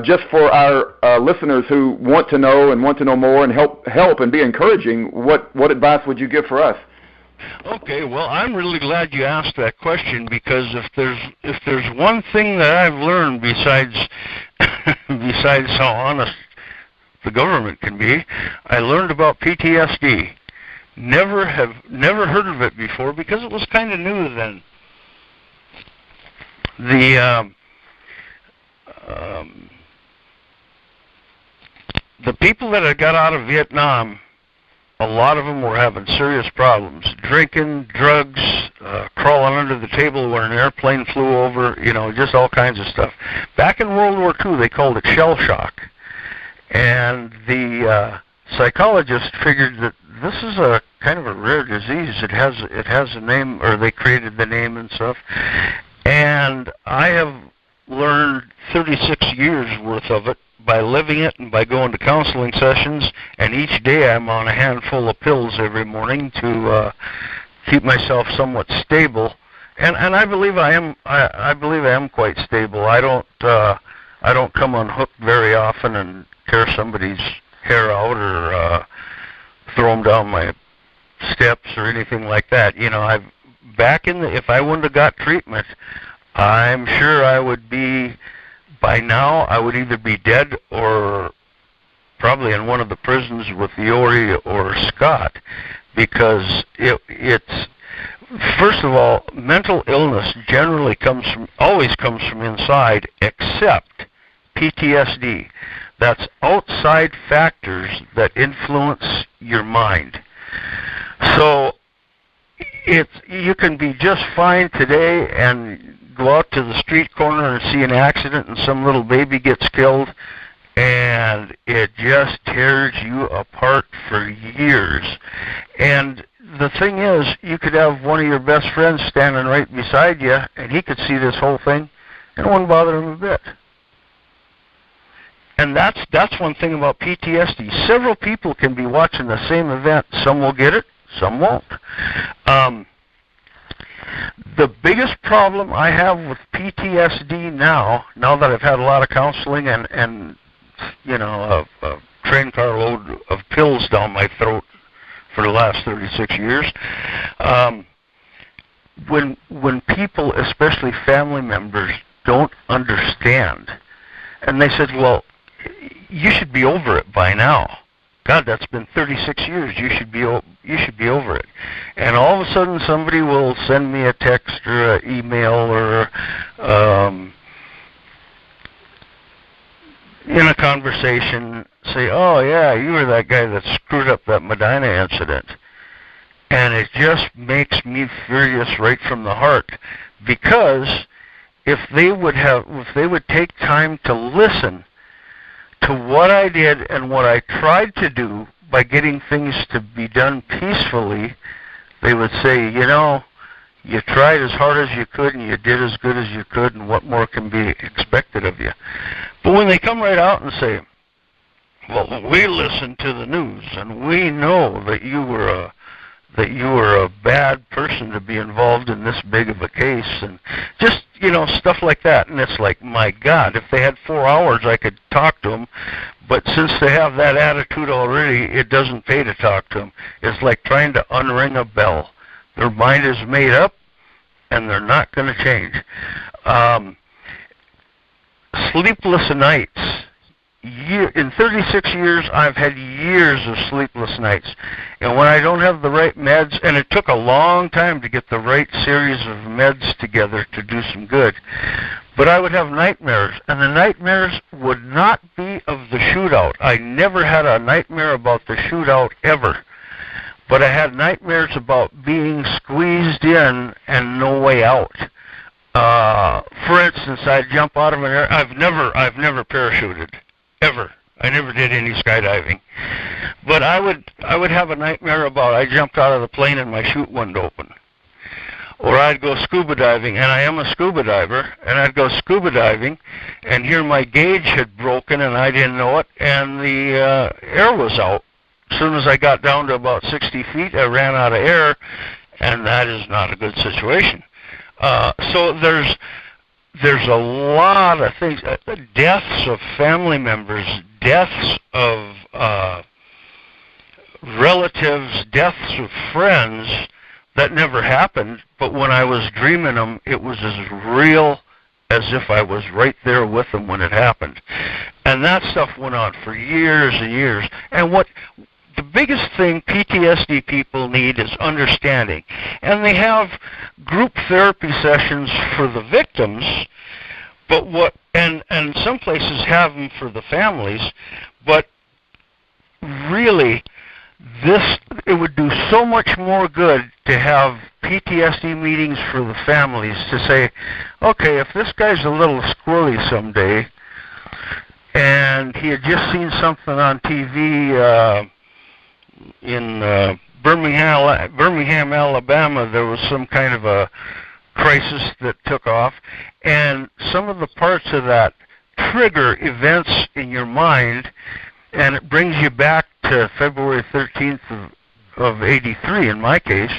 just for our listeners who want to know more and help and be encouraging, what advice would you give for us? Okay, well, I'm really glad you asked that question, because if there's one thing that I've learned besides besides how honest the government can be, I learned about PTSD. Never heard of it before because it was kind of new then. The people that had got out of Vietnam, a lot of them were having serious problems. Drinking, drugs, crawling under the table when an airplane flew over, just all kinds of stuff. Back in World War II, they called it shell shock. And the psychologists figured that this is a kind of a rare disease. It has a name, or they created the name and stuff. And I have learned 36 years worth of it by living it and by going to counseling sessions, and each day I'm on a handful of pills every morning to keep myself somewhat stable. And I believe I am quite stable. I don't come unhooked very often and tear somebody's hair out or throw them down my steps or anything like that. If I wouldn't have got treatment, I'm sure I would be, by now, I would either be dead or probably in one of the prisons with Yori or Scott, because it's, first of all, mental illness generally always comes from inside, except PTSD. That's outside factors that influence your mind. So you can be just fine today and go out to the street corner and see an accident and some little baby gets killed, and it just tears you apart for years. And the thing is, you could have one of your best friends standing right beside you, and he could see this whole thing, and it wouldn't bother him a bit. And that's one thing about PTSD. Several people can be watching the same event. Some will get it, some won't. The biggest problem I have with PTSD now that I've had a lot of counseling and a train car load of pills down my throat for the last 36 years, when people, especially family members, don't understand, and they said, well, you should be over it by now. God, that's been 36 years. You should be over it. And all of a sudden, somebody will send me a text or an email or in a conversation say, "Oh yeah, you were that guy that screwed up that Medina incident," and it just makes me furious right from the heart, because if they would take time to listen to what I did and what I tried to do by getting things to be done peacefully, they would say, you tried as hard as you could and you did as good as you could, and what more can be expected of you? But when they come right out and say, well, we listened to the news and we know that you were a bad person to be involved in this big of a case, and just, stuff like that. And it's like, my God, if they had 4 hours, I could talk to them. But since they have that attitude already, it doesn't pay to talk to them. It's like trying to unring a bell. Their mind is made up, and they're not going to change. Sleepless nights. In 36 years, I've had years of sleepless nights. And when I don't have the right meds, and it took a long time to get the right series of meds together to do some good, but I would have nightmares, and the nightmares would not be of the shootout. I never had a nightmare about the shootout ever, but I had nightmares about being squeezed in and no way out. For instance, I'd jump out of an air. I've never parachuted. Ever. I never did any skydiving. But I would have a nightmare about I jumped out of the plane and my chute wouldn't open. Or I'd go scuba diving, and I am a scuba diver, and I'd go scuba diving, and here my gauge had broken and I didn't know it, and the air was out. As soon as I got down to about 60 feet, I ran out of air, and that is not a good situation. So there's a lot of things, deaths of family members, deaths of relatives, deaths of friends that never happened, but when I was dreaming them, it was as real as if I was right there with them when it happened. And that stuff went on for years and years. And what the biggest thing PTSD people need is understanding. And they have group therapy sessions for the victims, but and some places have them for the families, but really it would do so much more good to have PTSD meetings for the families to say, okay, if this guy's a little squirrely someday and he had just seen something on TV in Birmingham, Alabama, there was some kind of a crisis that took off, and some of the parts of that trigger events in your mind, and it brings you back to February 13th of 83 in my case.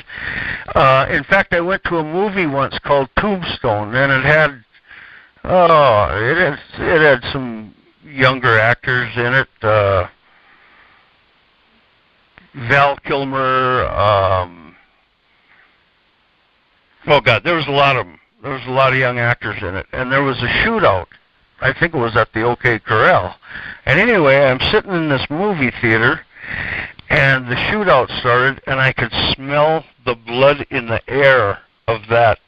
In fact, I went to a movie once called Tombstone, and it had some younger actors in it. Val Kilmer, oh God, there was a lot of them. There was a lot of young actors in it, and there was a shootout. I think it was at the OK Corral. And anyway, I'm sitting in this movie theater, and the shootout started, and I could smell the blood in the air of that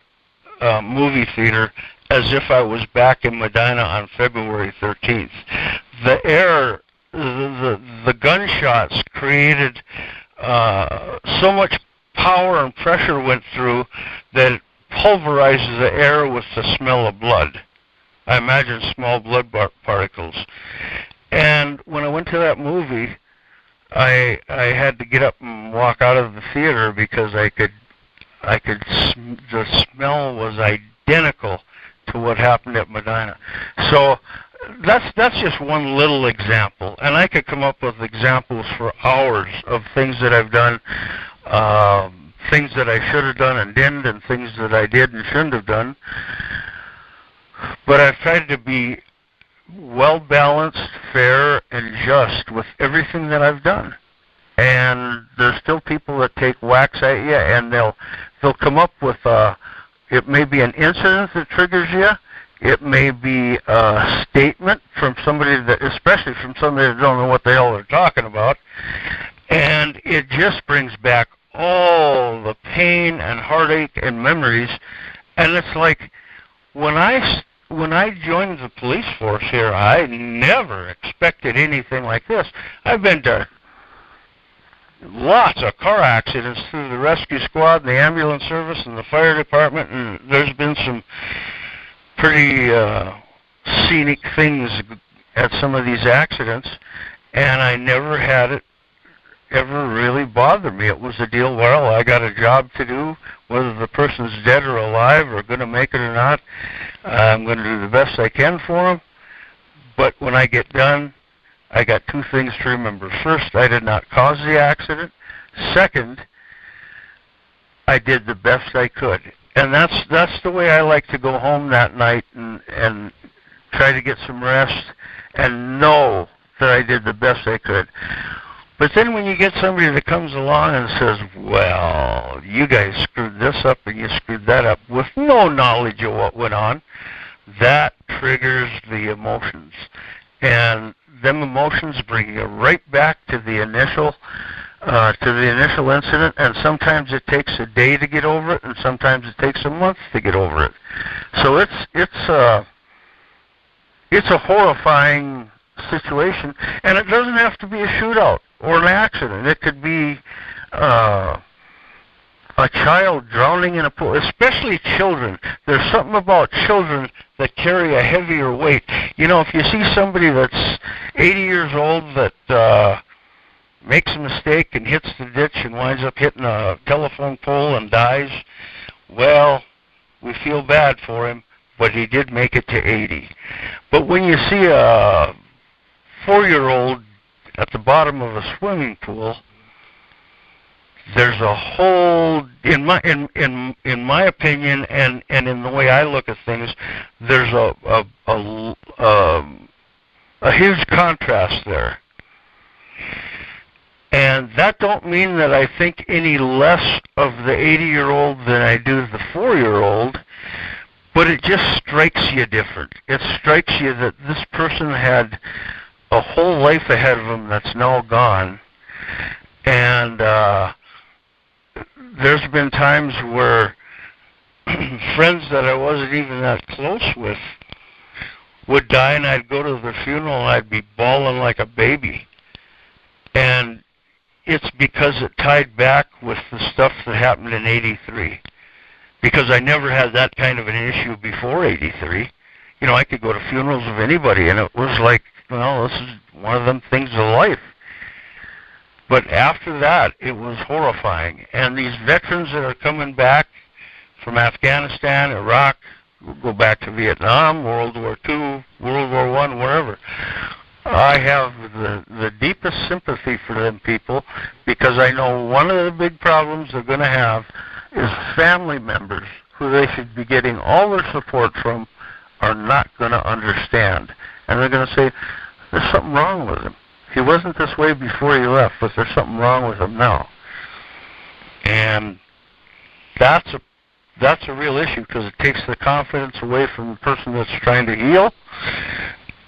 movie theater as if I was back in Medina on February 13th. The air, the gunshots created so much power and pressure went through that it pulverizes the air with the smell of blood. I imagine small blood particles. And when I went to that movie, I had to get up and walk out of the theater because the smell was identical to what happened at Medina. So that's just one little example, and I could come up with examples for hours of things that I've done, things that I should have done and didn't, and things that I did and shouldn't have done. But I've tried to be well-balanced, fair, and just with everything that I've done. And there's still people that take whacks at you, and they'll come up with it may be an incident that triggers you. It may be a statement from somebody especially from somebody that don't know what the hell they're talking about, and it just brings back all the pain and heartache and memories. And it's like when I joined the police force here, I never expected anything like this. I've been to lots of car accidents through the rescue squad and the ambulance service and the fire department, and there's been some pretty scenic things at some of these accidents, and I never had it ever really bother me. It was a deal, well, I got a job to do, whether the person's dead or alive or going to make it or not. I'm going to do the best I can for them. But when I get done, I got two things to remember. First, I did not cause the accident. Second, I did the best I could. And that's the way I like to go home that night and try to get some rest and know that I did the best I could. But then when you get somebody that comes along and says, well, you guys screwed this up and you screwed that up with no knowledge of what went on, that triggers the emotions. And them emotions bring you right back to the initial incident, and sometimes it takes a day to get over it, and sometimes it takes a month to get over it. So it's a horrifying situation, and it doesn't have to be a shootout or an accident. It could be a child drowning in a pool, especially children. There's something about children that carry a heavier weight. You know, if you see somebody that's 80 years old that makes a mistake and hits the ditch and winds up hitting a telephone pole and dies, well, we feel bad for him, but he did make it to 80. But when you see a 4-year-old at the bottom of a swimming pool, there's a whole, in my opinion, and in the way I look at things, there's a huge contrast there. And that don't mean that I think any less of the 80-year-old than I do the 4-year-old, but it just strikes you different. It strikes you that this person had a whole life ahead of him that's now gone. And there's been times where friends that I wasn't even that close with would die, and I'd go to their funeral and I'd be bawling like a baby. And it's because it tied back with the stuff that happened in 83. Because I never had that kind of an issue before 83. You know, I could go to funerals of anybody, and it was like, well, this is one of them things of life. But after that, it was horrifying. And these veterans that are coming back from Afghanistan, Iraq, go back to Vietnam, World War II, World War I, wherever, I have the deepest sympathy for them people, because I know one of the big problems they're going to have is family members who they should be getting all their support from are not going to understand. And they're going to say, there's something wrong with him. He wasn't this way before he left, but there's something wrong with him now. And that's a real issue, because it takes the confidence away from the person that's trying to heal,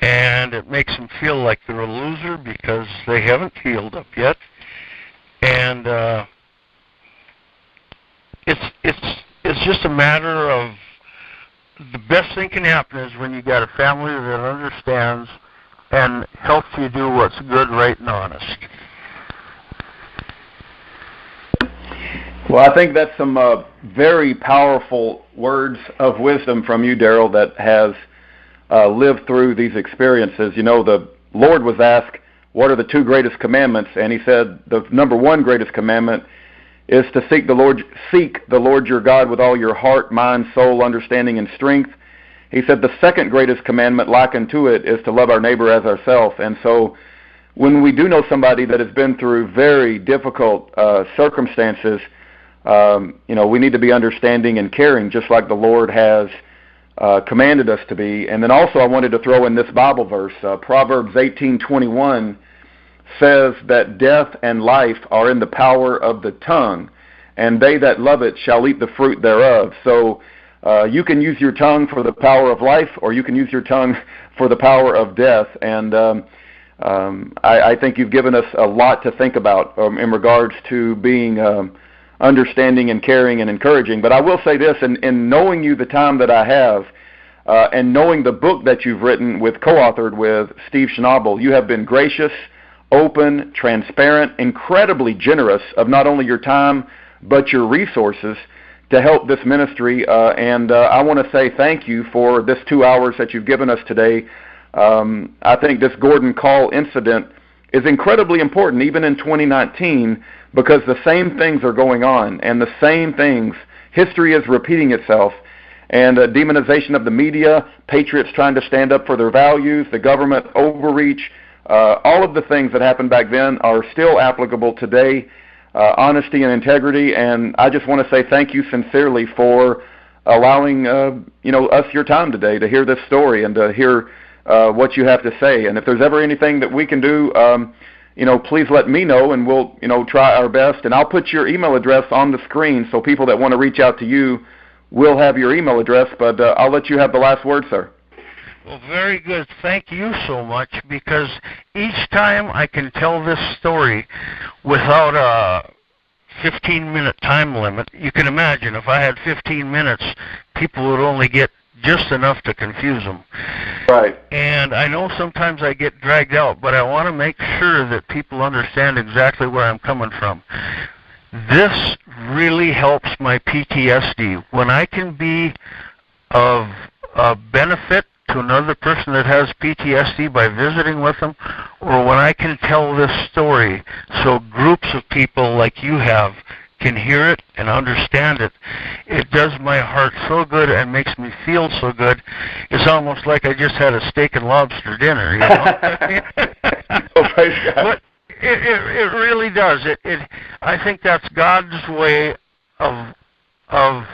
and it makes them feel like they're a loser because they haven't healed up yet. And it's just a matter of, the best thing can happen is when you got a family that understands and helps you do what's good, right, and honest. Well, I think that's some very powerful words of wisdom from you, Darrell, that has lived through these experiences. You know, the Lord was asked, what are the 2 greatest commandments? And he said the number 1 greatest commandment is to seek the Lord your God with all your heart, mind, soul, understanding, and strength. He said the 2nd greatest commandment, likened to it, is to love our neighbor as ourselves. And so when we do know somebody that has been through very difficult circumstances, you know, we need to be understanding and caring, just like the Lord has commanded us to be. And then also I wanted to throw in this Bible verse. Proverbs 18:21 says that death and life are in the power of the tongue, and they that love it shall eat the fruit thereof. So you can use your tongue for the power of life, or you can use your tongue for the power of death. And I think you've given us a lot to think about in regards to being understanding and caring and encouraging. But I will say this, in knowing you the time that I have, and knowing the book that you've written co-authored with Steve Schnabel, you have been gracious, open, transparent, incredibly generous of not only your time but your resources to help this ministry. And I want to say thank you for this 2 hours that you've given us today. I think this Gordon Kahl incident is incredibly important, even in 2019, because the same things are going on, and the same things, history is repeating itself, and demonization of the media, patriots trying to stand up for their values, the government overreach, all of the things that happened back then are still applicable today, honesty and integrity. And I just want to say thank you sincerely for allowing us your time today to hear this story and to hear what you have to say. And if there's ever anything that we can do, please let me know, and we'll try our best. And I'll put your email address on the screen so people that want to reach out to you will have your email address. But I'll let you have the last word, sir. Well, very good. Thank you so much, because each time I can tell this story without a 15-minute time limit. You can imagine if I had 15 minutes, people would only get just enough to confuse them. Right. And I know sometimes I get dragged out, but I want to make sure that people understand exactly where I'm coming from. This really helps my PTSD. When I can be of benefit to another person that has PTSD by visiting with them, or when I can tell this story so groups of people like you have can hear it and understand it, it does my heart so good and makes me feel so good. It's almost like I just had a steak and lobster dinner, you know? Oh, praise God. But it really does. I think that's God's way of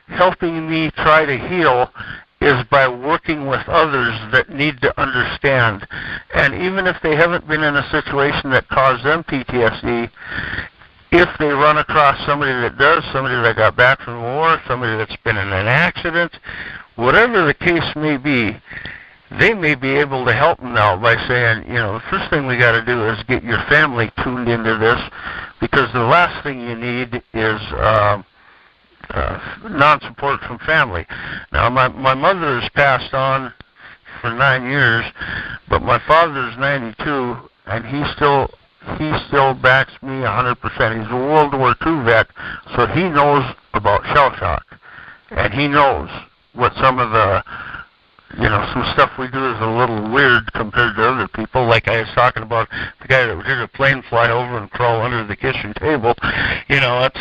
helping me try to heal, is by working with others that need to understand. And even if they haven't been in a situation that caused them PTSD, if they run across somebody that does, somebody that got back from war, somebody that's been in an accident, whatever the case may be, they may be able to help them now by saying, the first thing we got to do is get your family tuned into this, because the last thing you need is non-support from family. Now, my mother has passed on for 9 years, but my father's 92, and he still backs me 100%. He's a World War II vet, so he knows about shell shock, and he knows what some of the some stuff we do is a little weird compared to other people. Like I was talking about the guy that did a plane fly over and crawl under the kitchen table. That's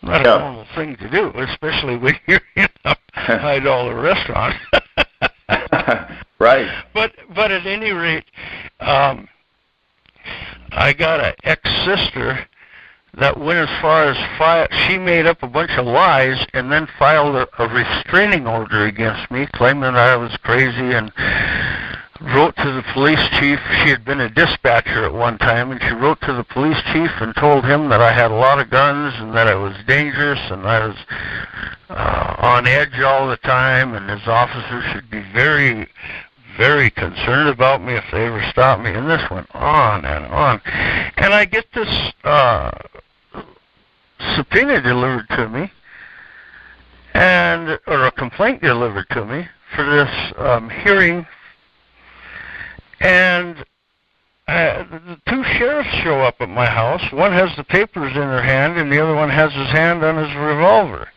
not a normal thing to do, especially when you're in a high-dollar restaurant. Right. But at any rate, I got an ex-sister that went as far as she made up a bunch of lies and then filed a restraining order against me, claiming that I was crazy, and wrote to the police chief. She had been a dispatcher at one time, and she wrote to the police chief and told him that I had a lot of guns and that I was dangerous and I was on edge all the time, and his officers should be very, very concerned about me if they ever stopped me. And this went on and on. And I get this subpoena delivered to me, or a complaint delivered to me for this hearing, and the two sheriffs show up at my house. One has the papers in her hand, and the other one has his hand on his revolver.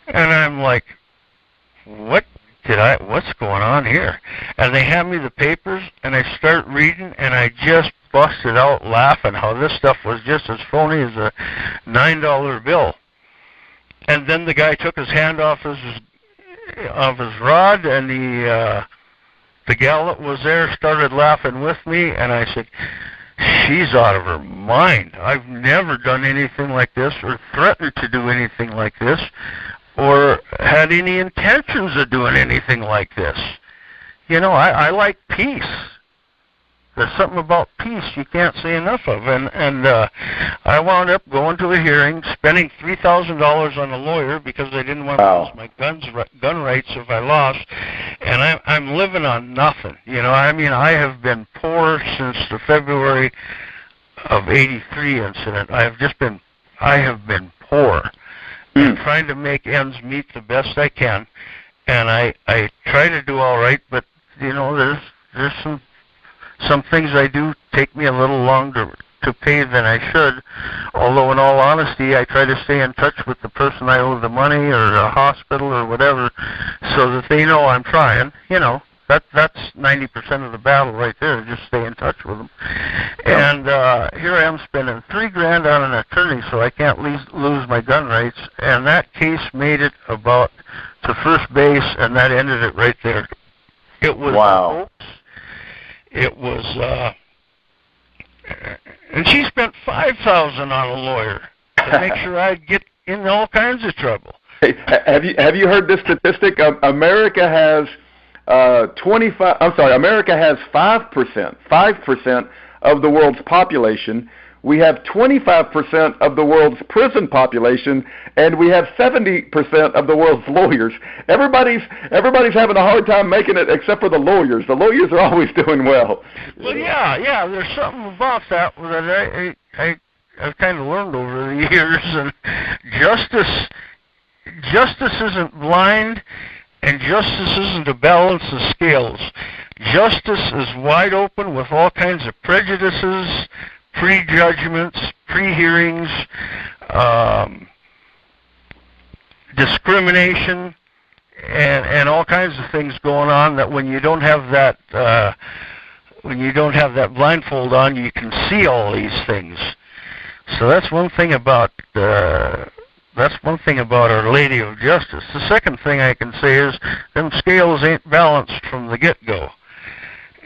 And I'm like, what's going on here? And they hand me the papers, and I start reading, and I just busted out laughing how this stuff was just as phony as a $9 bill. And then the guy took his hand off his rod, and the gal that was there started laughing with me, and I said, she's out of her mind. I've never done anything like this or threatened to do anything like this or had any intentions of doing anything like this. I like peace. There's something about peace you can't say enough of. And I wound up going to a hearing, spending $3,000 on a lawyer because I didn't want to lose my gun rights if I lost. And I'm living on nothing. I have been poor since the February of '83 incident. I have been poor and trying to make ends meet the best I can. And I try to do all right, but there's some things I do take me a little longer to pay than I should, although in all honesty I try to stay in touch with the person I owe the money or a hospital or whatever so that they know I'm trying. That's 90% of the battle right there, just stay in touch with them. And here I am spending $3,000 on an attorney so I can't lose my gun rights, and that case made it about to first base, and that ended it right there. It was a hoax. It was, and she spent $5,000 on a lawyer to make sure I'd get in all kinds of trouble. Hey, have you heard this statistic? America has 5% of the world's population. We have 25% of the world's prison population, and we have 70% of the world's lawyers. Everybody's having a hard time making it, except for the lawyers. The lawyers are always doing well. Well, yeah. There's something about that I've kind of learned over the years. And justice isn't blind, and justice isn't a balance of scales. Justice is wide open with all kinds of prejudices, prejudgments, pre-hearings, discrimination, and all kinds of things going on that when you don't have that blindfold on, you can see all these things. So that's one thing about Our Lady of Justice. The second thing I can say is them scales ain't balanced from the get-go.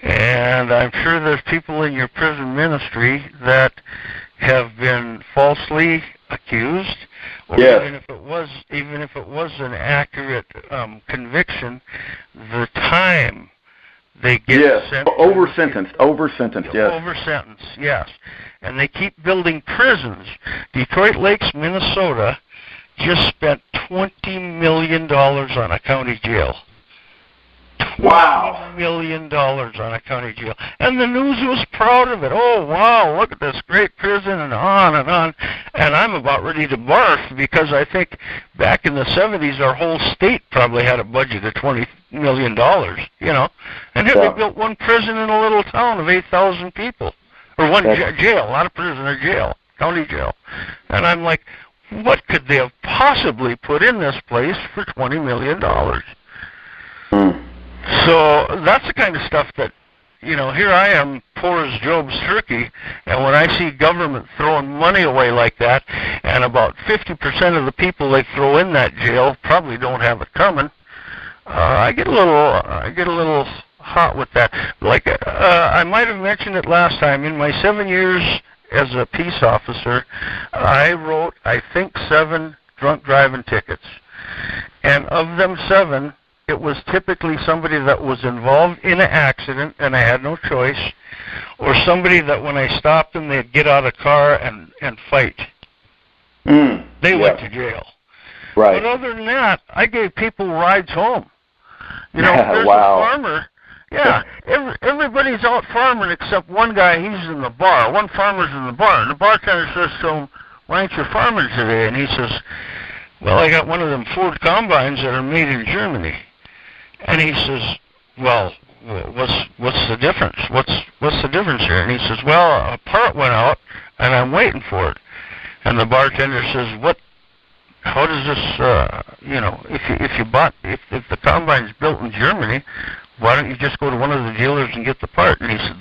And I'm sure there's people in your prison ministry that have been falsely accused, or Yes. even if it was an accurate conviction, the time they get Yes. Over sentenced. Yes. Over sentence, yes. And they keep building prisons. Detroit Lakes, Minnesota, just spent $20 million on a county jail. Wow. $20 million on a county jail. And the news was proud of it. Oh, wow, look at this great prison, and on and on. And I'm about ready to barf, because I think back in the 70s, our whole state probably had a budget of $20 million, you know. And here they built one prison in a little town of 8,000 people. Or one jail, not a prison, a jail, county jail. And I'm like, what could they have possibly put in this place for $20 million? So that's the kind of stuff that, you know, here I am, poor as Job's turkey, and when I see government throwing money away like that, and about 50% of the people they throw in that jail probably don't have it coming, I get a little hot with that. Like I might have mentioned it last time. In my 7 years as a peace officer, I wrote, I think, 7 drunk driving tickets, and of them 7. It was typically somebody that was involved in an accident and I had no choice, or somebody that when I stopped them, they'd get out of the car and fight. They went to jail. Right. But other than that, I gave people rides home. You know, there's a farmer. Yeah, everybody's out farming except one guy. He's in the bar. One farmer's in the bar, and the bartender says to him, "Why aren't you farming today?" And he says, "Well, I got one of them Ford combines that are made in Germany." And he says, "Well, what's the difference? What's the difference here?" And he says, "Well, a part went out, and I'm waiting for it." And the bartender says, "What? How does this? You know, if the combine's built in Germany, why don't you just go to one of the dealers and get the part?" And he said,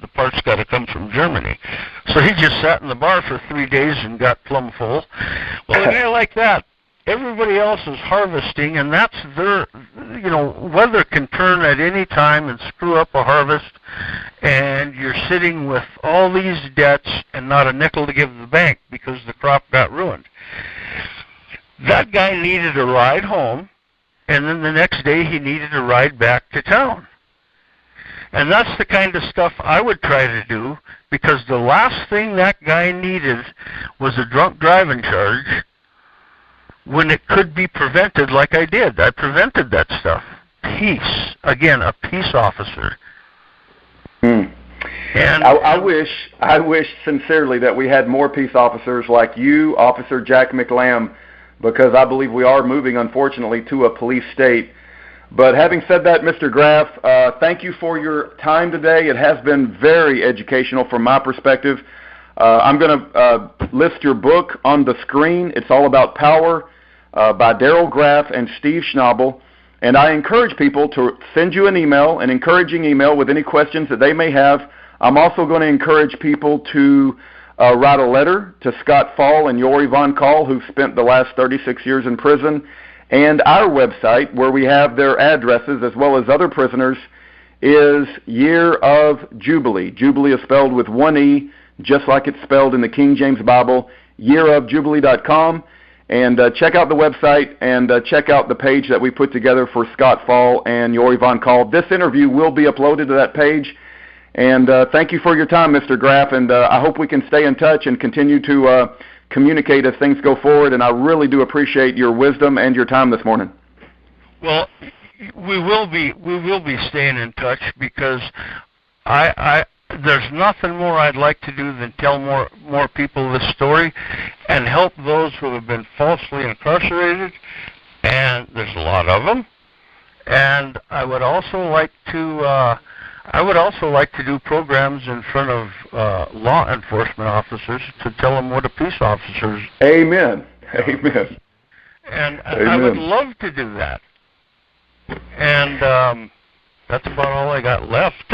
"The part's got to come from Germany." So he just sat in the bar for 3 days and got plumb full. Well, a guy like that, everybody else is harvesting, and that's their, you know, weather can turn at any time and screw up a harvest, and you're sitting with all these debts and not a nickel to give the bank because the crop got ruined. That guy needed a ride home, and then the next day he needed a ride back to town. And that's the kind of stuff I would try to do, because the last thing that guy needed was a drunk driving charge, when it could be prevented like I did. I prevented that stuff. Peace. Again, a peace officer. And I wish sincerely that we had more peace officers like you, Officer Jack McLam, because I believe we are moving, unfortunately, to a police state. But having said that, Mr. Graf, thank you for your time today. It has been very educational from my perspective. I'm going to list your book on the screen. It's all about power, by Darrell Graf and Steve Schnabel. And I encourage people to send you an email, an encouraging email with any questions that they may have. I'm also going to encourage people to write a letter to Scott Fall and Yori Von Kahl, who spent the last 36 years in prison. And our website, where we have their addresses as well as other prisoners, is Year of Jubilee. Jubilee is spelled with one E, just like it's spelled in the King James Bible, yearofjubilee.com. And check out the website and check out the page that we put together for Scott Fall and Yori Von Kahl. This interview will be uploaded to that page. And thank you for your time, Mr. Graf, and I hope we can stay in touch and continue to communicate as things go forward. And I really do appreciate your wisdom and your time this morning. Well, we will be staying in touch, because there's nothing more I'd like to do than tell more people this story and help those who have been falsely incarcerated, and there's a lot of them. And I would also like to do programs in front of law enforcement officers to tell them what a peace officer is. Amen. Amen. And Amen. I would love to do that. And that's about all I got left.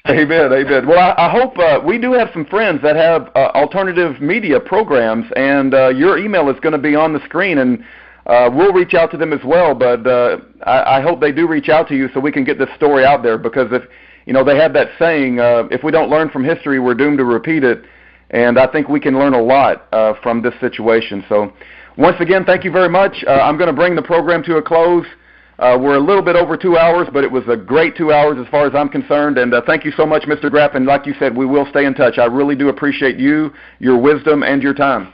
Amen, amen. Well, I hope we do have some friends that have alternative media programs, and your email is going to be on the screen, and we'll reach out to them as well. But I hope they do reach out to you so we can get this story out there, because if they have that saying, if we don't learn from history, we're doomed to repeat it. and I think we can learn a lot from this situation. So once again, thank you very much. I'm going to bring the program to a close. We're a little bit over 2 hours, but it was a great 2 hours as far as I'm concerned, and thank you so much, Mr. Graf, and like you said, we will stay in touch. I really do appreciate you, your wisdom, and your time.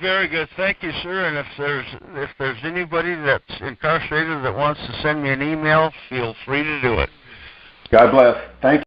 Very good. Thank you, sir. And if there's anybody that's incarcerated that wants to send me an email, feel free to do it. God bless. Thank you.